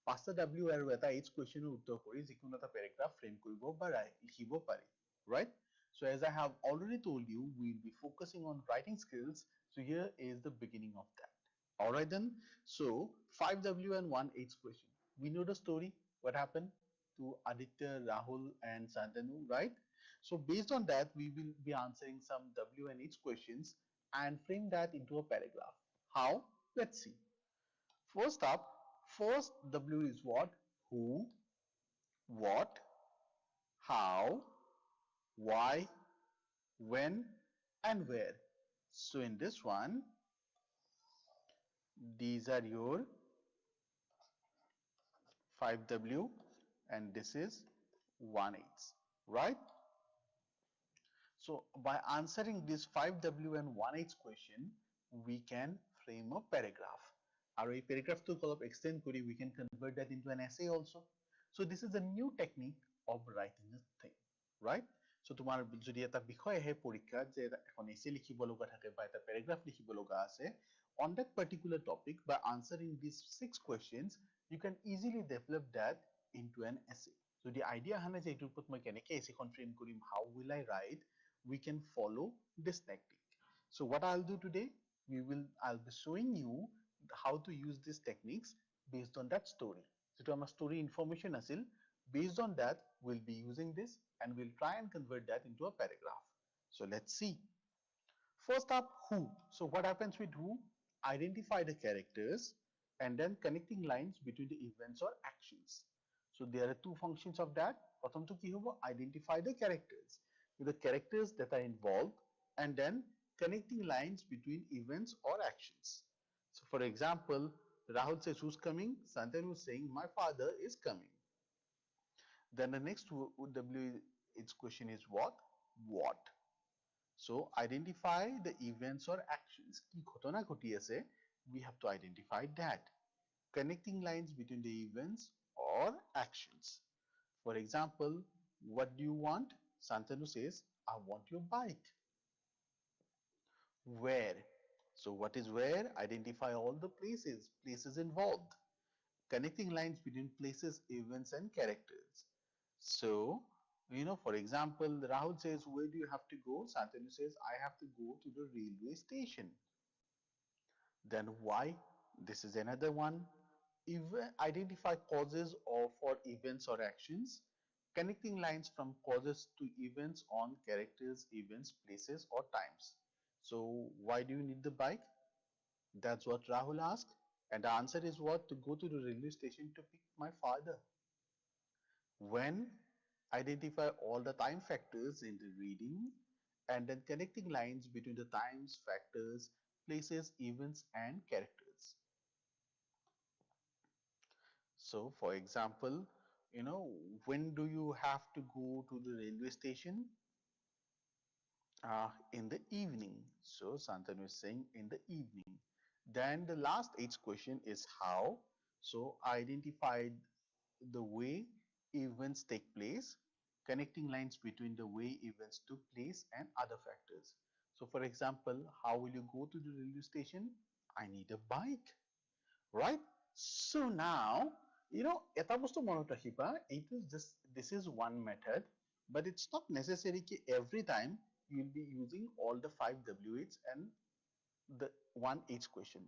5টা W আৰু এটা H question উত্তৰ কৰি যিকোনো এটা paragraph frame কৰিব পাৰি, লিখিব পাৰি, right? So as I have already told you, we'll be focusing on writing skills. So here is the beginning of that. All right then. So 5W and 1H question. We know the story. What happened to Aditya, Rahul, and Santanu, right? So based on that, we will be answering some W and H questions and frame that into a paragraph. How? Let's see. First up, first W is what? Who, what, how, why, when, and where. So in this one, these are your 5W and this is 1H, right? So by answering this 5W and 1H question, we can frame a paragraph. আর এই প্যারাগ্রাফটোক অলপ extend কৰি we can convert that into an essay also. So this is a new technique of writing a thing, right? So তোমাৰ যদি এটা বিষয় আহে পৰীক্ষাত যে এখন এছে লিখিব লগা থাকে বা এটা প্যারাগ্রাফ লিখিব লগা আছে on that particular topic, by answering these 6 questions you can easily develop that into an essay. So the idea আহা নাই যে এইটোৰ ওপৰত মই কেনেকৈ এছেখন ফ্ৰেম কৰিম, how will I write, we can follow this technique. So what I'll do today, I'll be showing you how to use these techniques based on that story. So to our story information asil, based on that we'll be using this and we'll try and convert that into a paragraph. So let's see. First up, who. So what happens with who? Identify the characters and then connecting lines between the events or actions. So there are two functions of that. প্রথমটো কি হবো? Identify the characters. The characters that are involved and then connecting lines between events or actions. So for example, Rahul says who's coming? Santanu is saying my father is coming. Then the next WH question is what? What. So identify the events or actions. কি ঘটনা ঘটি আছে, we have to identify that. Connecting lines between the events or actions. For example, what do you want? Santanu says, I want your bike. Where? So what is where? Identify all the places involved. Connecting lines between places, events, and characters. So, for example, Rahul says, where do you have to go? Santanu says, I have to go to the railway station. Then why? This is another one. Identify causes for events or actions. Connecting lines from causes to events on characters, events, places, or times. So why do you need the bike? That's what Rahul asked. And the answer is what? To go to the railway station to pick my father. When? Identify all the time factors in the reading and then connecting lines between the times, factors, places, events, and characters. So for example, when do you have to go to the railway station? In the evening. So Santanu is saying in the evening. Then the last H question is how. So identified the way events take place, connecting lines between the way events took place and other factors. So for example, how will you go to the railway station? I need a bike, right? So now, এটা বস্তু মনত ৰাখিবা, this is one method, but it's not necessary ki every time you'll be using all the 5 WH and the 1H question.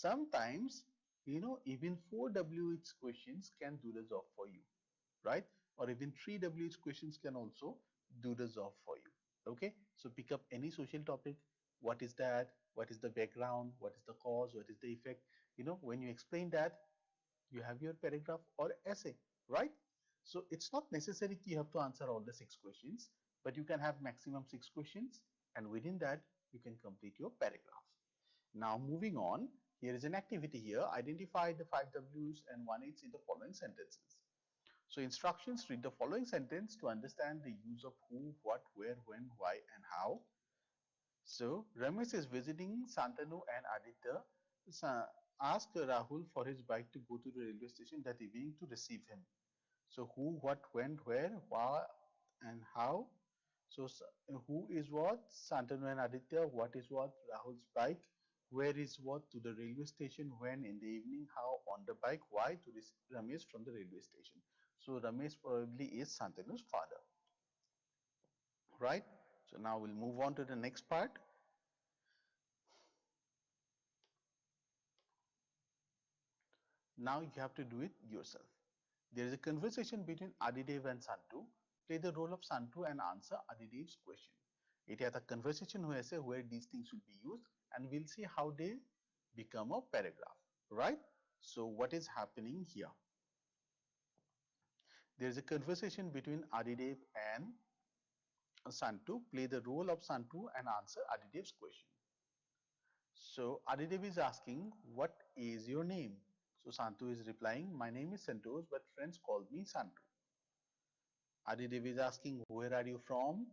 Sometimes, even 4 WH questions can do the job for you, right? Or even 3 WH questions can also do the job for you. Okay, so pick up any social topic. What is that? What is the background? What is the cause? What is the effect? When you explain that, you have your paragraph or essay, right? So it's not necessary you have to answer all the 6 questions, but you can have maximum 6 questions, and within that you can complete your paragraph. Now moving on, here is an activity here. Identify the 5 W's and 1H's in the following sentences. So instructions: read the following sentence to understand the use of who, what, where, when, why, and how. So Ramesh is visiting Santanu and Aditya. Ask Rahul for his bike to go to the railway station that evening to receive him. So who, what, when, where, why, and how. So who is what? Santanu and Aditya. What is what? Rahul's bike. Where is what? To the railway station. When? In the evening. How? On the bike. Why? To Ramesh from the railway station. So Ramesh probably is Santanu's father, right? So now we'll move on to the next part. Now you have to do it yourself. There is a conversation between Adidev and Santu. play the role of Santu and answer Adidev's question. It has a conversation where these things will be used, and we'll see how they become a paragraph, right? So what is happening here? There is a conversation between Adidev and Santu. Play the role of Santu and answer Adidev's question. So Adidev is asking, what is your name? So Santu is replying, my name is Santosh, but friends call me Santu. Adidev is asking, where are you from?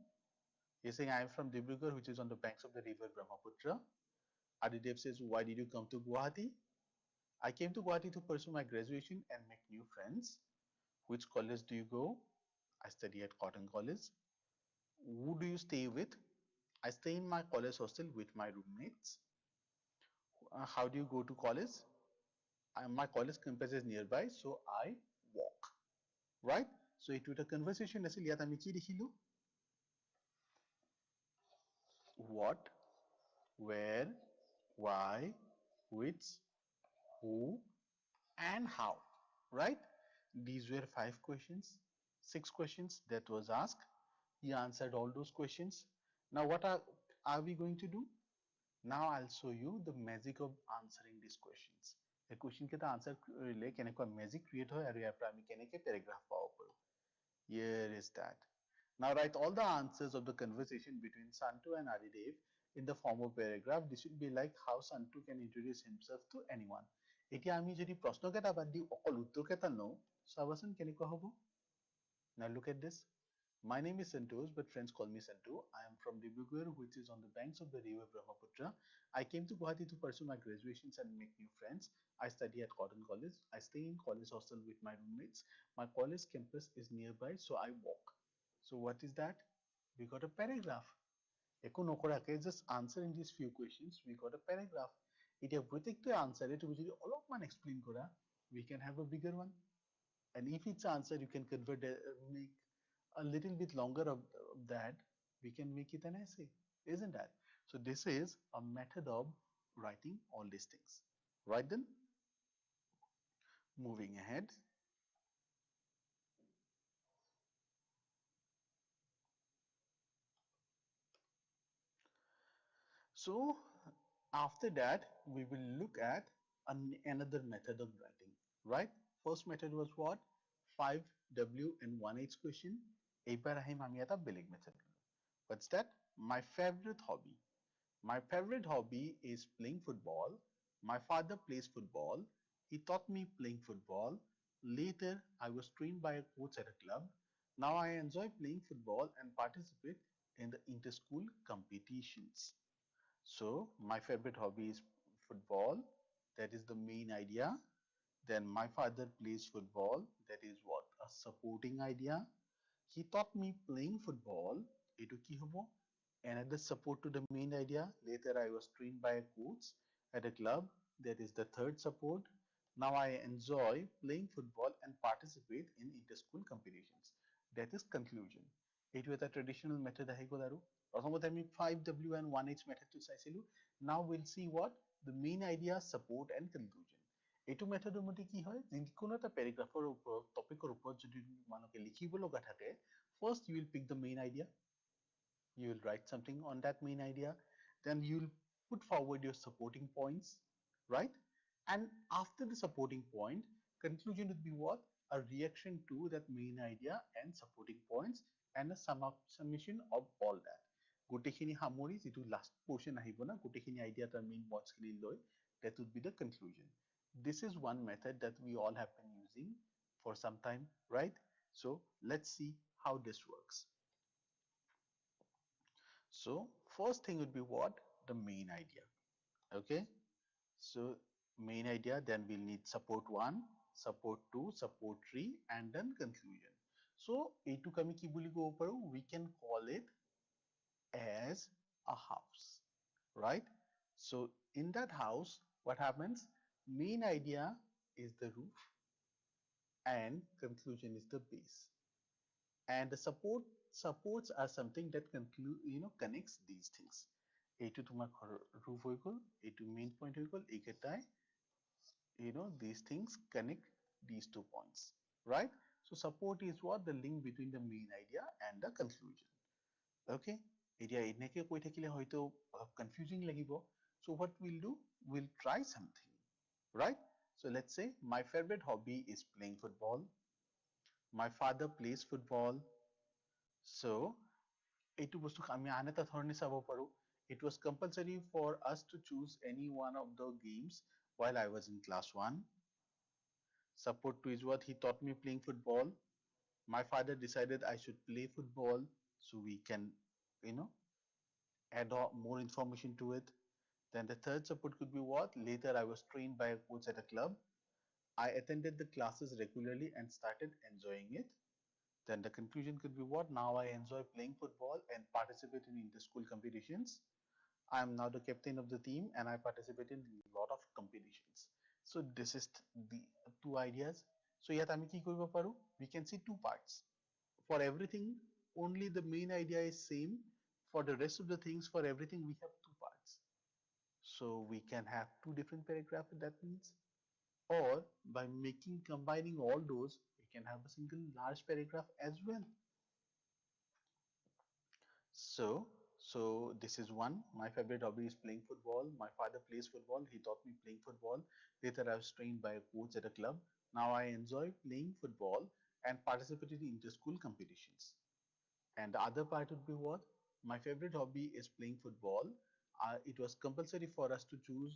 He's saying, I am from Dibrugarh, which is on the banks of the river Brahmaputra. Adidev says, why did you come to Guwahati? I came to Guwahati to pursue my graduation and make new friends. Which college do you go? I study at Cotton College. Who do you stay with? I stay in my college hostel with my roommates. How do you go to college? My college campus is nearby, so I walk. Right? So it was a conversation আছিল ইয়াত আমি কি দেখিলো? What, where, why, which, who, and how. Right? These were 5 questions, 6 questions that was asked. He answered all those questions. Now what are we going to do? Now I'll show you the magic of answering these questions. A question কেইটা answer কৰিলে কেনেকুৱা magic create হয় আৰু ইয়াৰ পৰা আমি কেনেকৈ paragraph পাব পাৰো. Here is that. Now write all the answers of the conversation between Santu and Adidev in the form of paragraph. This should be like how Santu can introduce himself to anyone. এতিয়া আমি যদি প্ৰশ্ন কেইটা বাদ দি অকল উত্তৰ কেইটা লওঁ, চাবাচোন কেনেকুৱা হ'ব. Now look at this. My name is Santosh, but friends call me Santu. I am from Dibrugarh, which is on the banks of the river Brahmaputra. I came to Guwahati to pursue my graduations and make new friends. I study at Cotton College. I stay in college hostel with my roommates. My college campus is nearby, so I walk. So what is that? We got a paragraph. একো নকৰাকে just answering these few questions, we got a paragraph. এতিয়া প্ৰত্যেকটো answer তুমি যদি অলপমান explain কৰা, we can have a bigger one. And if it's answer, you can convert make a little bit longer of that, we can make it an essay, isn't that? So this is a method of writing all these things. Right then, moving ahead. So after that, we will look at another method of writing, right? First method was what? 5W and 1H question. এইবাৰ আহিম আমি এটা বেলেগ method. What's that? My favorite hobby. My favorite hobby is playing football. My father plays football. He taught me playing football. Later, I was trained by a coach at a club. Now I enjoy playing football and participate in the inter-school competitions. So my favorite hobby is football. That is the main idea. Then my father plays football. That is what? A supporting idea. He taught me playing football. Etu ki hobo? Another support to the main idea. Later I was trained by a coach at a club. That is the third support. Now I enjoy playing football and participate in inter-school competitions. That is conclusion. Etu eta traditional method ahi gol aru. প্ৰথমতে আমি 5W and 1H মেথডটো চাইছিলো. Now we'll see what the main idea, support and conclusion. এইটো মেথডৰ মতে কি হয়, যিকোনো এটা পেৰাগ্ৰাফৰ ওপৰত টপিকৰ ওপৰত যদি তোমালোকে লিখিব লগা থাকে, first you will pick the main idea, you will write something on that main idea, then you will put forward your supporting points, right? And after the supporting point, conclusion would be what? A reaction to that main idea and supporting points and a summation of all that. গোটেইখিনি সামৰি যিটো last portion আহিব না, গোটেইখিনি idea তাৰ main points খিনি লৈ, that would be the conclusion. This is one method that we all have been using for some time, right? So let's see how this works. So first thing would be what? The main idea. Okay. So main idea, then we'll need support 1, support 2, support 3, and then conclusion. So এইটোক আমি কি বুলি ক'ব পাৰো? We can call it as a house, right? So in that house, what happens? Main idea is the roof and conclusion is the base. And the supports are something that connects these things. এইটো তোমাৰ roof হৈ গ'ল, এইটো main point হৈ গ'ল, এইকেইটাই these things connect these 2 points, right? So support is what? The link between the main idea and the conclusion. Okay, এতিয়া এনেকে কৈ থাকিলে হয়তো confusing লাগিব. So what we'll do, we'll try something, right? So let's say my favorite hobby is playing football. My father plays football. So এইটো বস্তু আমি আন এটা ধৰণে চাব পাৰো. It was compulsory for us to choose any one of the games while I was in class 1. Support to is what? He taught me playing football. My father decided I should play football, so we can, you know, add more information to it. Then the third support could be what? Later I was trained by a coach at a club. I attended the classes regularly and started enjoying it. Then the conclusion could be what? Now I enjoy playing football and participate in inter-school competitions. I am now the captain of the team and I participate in a lot of competitions. So this is the two ideas. So ইয়াত আমি কি কৰিব পাৰো? We can see two parts. For everything, only the main idea is same. For the rest of the things, for everything, we have two parts. So we can have two different paragraphs, that means. Or by combining all those, we can have a single large paragraph as well. So this is one. My favorite hobby is playing football. My father plays football. He taught me playing football. Later, I was trained by a coach at a club. Now I enjoy playing football and participated in inter-school competitions. And the other part would be what? My favorite hobby is playing football. It was compulsory for us to choose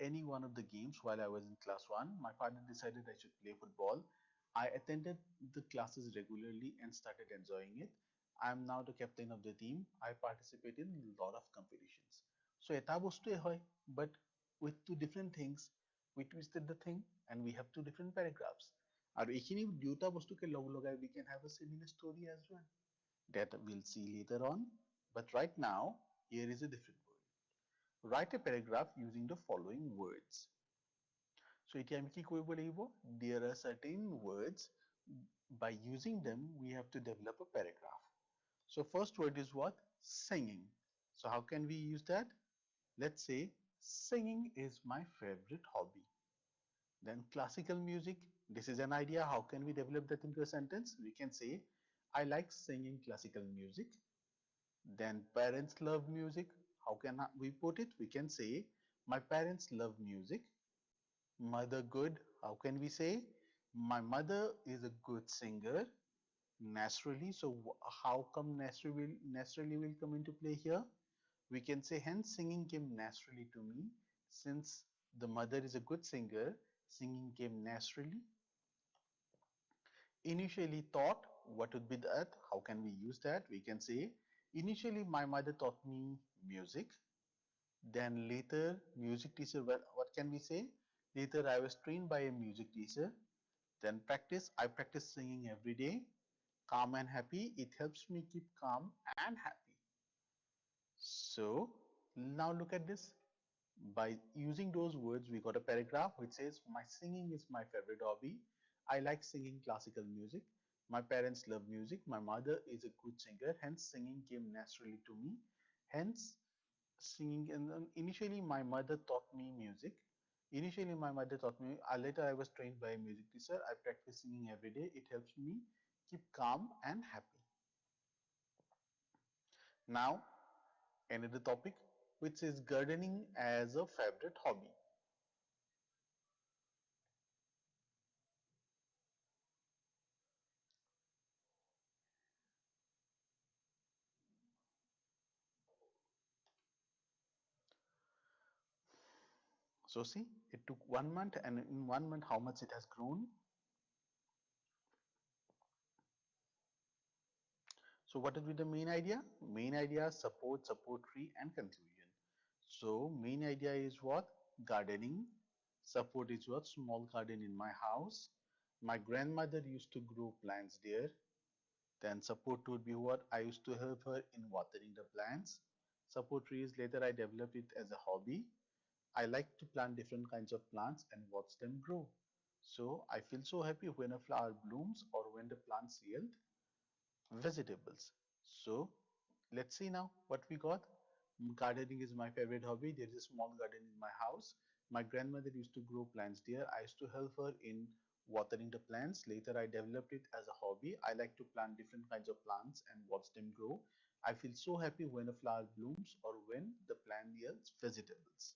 any one of the games while I was in class 1. My father decided I should play football. I attended the classes regularly and started enjoying it. I am now the captain of the team. I participate in a lot of competitions. So এটা বস্তুৱে হয়, but with two different things, we twisted the thing and we have two different paragraphs. আৰু এইখিনি দুটা বস্তুকে log লগাই we can have a similar story as well. That we'll see later on. But right now, here is a different word. Write a paragraph using the following words. So এতিয়া আমি কি কৰিব লাগিব? There are certain words. By using them, we have to develop a paragraph. So first word is what? Singing. So how can we use that? Let's say singing is my favorite hobby. Then classical music. This is an idea. How can we develop that into a sentence? We can say, I like singing classical music. Then parents love music. How can we put it? We can say, my parents love music. Mother good. How can we say? My mother is a good singer. Naturally. So how come naturally will come into play here? We can say, hence singing came naturally to me. Since the mother is a good singer, singing came naturally. Initially taught, what would be that? How can we use that? We can say, initially my mother taught me music. Then later, music teacher, well, what can we say? Later, I was trained by a music teacher. Then practice, I practice singing every day. Calm and happy, it helps me keep calm and happy. So now look at this. By using those words, we got a paragraph which says, my singing is my favorite hobby. I like singing classical music. My parents love music. My mother is a good singer. Hence, singing came naturally to me. Hence, singing, and then initially my mother taught me music. Initially my mother taught me, later I was trained by a music teacher. I practice singing every day. It helps me keep calm and happy. Now another topic, which is gardening as a favorite hobby. So see, it took 1 month, and in 1 month how much it has grown. So what is the main idea? Main idea, support, support tree, and conclusion. So main idea is what? Gardening. Support is what? Small garden in my house. My grandmother used to grow plants there. Then support would be what? I used to help her in watering the plants. Support trees, later I developed it as a hobby. I like to plant different kinds of plants and watch them grow. So I feel so happy when a flower blooms or when the plants yield vegetables. So let's see now what we got. Gardening is my favorite hobby. There is a small garden in my house. My grandmother used to grow plants there. I used to help her in watering the plants. Later, I developed it as a hobby. I like to plant different kinds of plants and watch them grow. I feel so happy when a flower blooms or when the plant yields vegetables.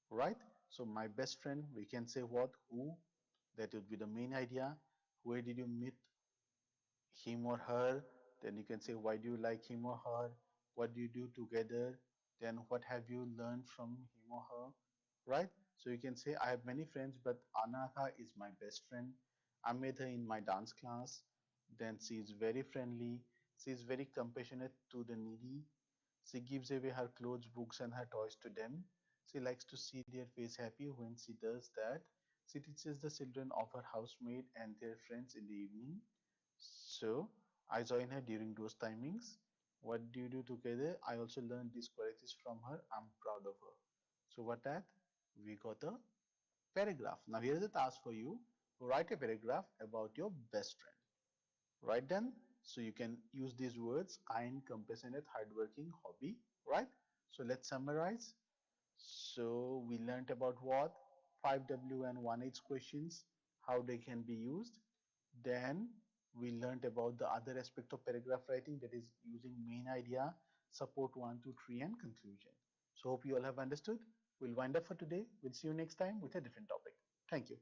Right? So my best friend, we can say what, who, that would be the main idea. Where did you meet him or her? Then you can say why do you like him or her? What do you do together? Then what have you learned from him or her? Right? So you can say I have many friends, but Anaka is my best friend. I met her in my dance class. Then she is very friendly. She is very compassionate to the needy. She gives away her clothes, books, and her toys to them. She likes to see their face happy when she does that. She teaches the children of her housemaid and their friends in the evening. So I join her during those timings. What do you do together? I also learned these qualities from her. I'm proud of her. So what that? We got a paragraph. Now here's a task for you. Write a paragraph about your best friend. Right then? So you can use these words: kind, compassionate, hardworking, hobby. Right? So let's summarize. So we learned about what? 5W and 1H questions, how they can be used. Then we learned about the other aspect of paragraph writing, that is using main idea, support 1, 2, 3, and conclusion. So hope you all have understood. We'll wind up for today. We'll see you next time with a different topic. Thank you.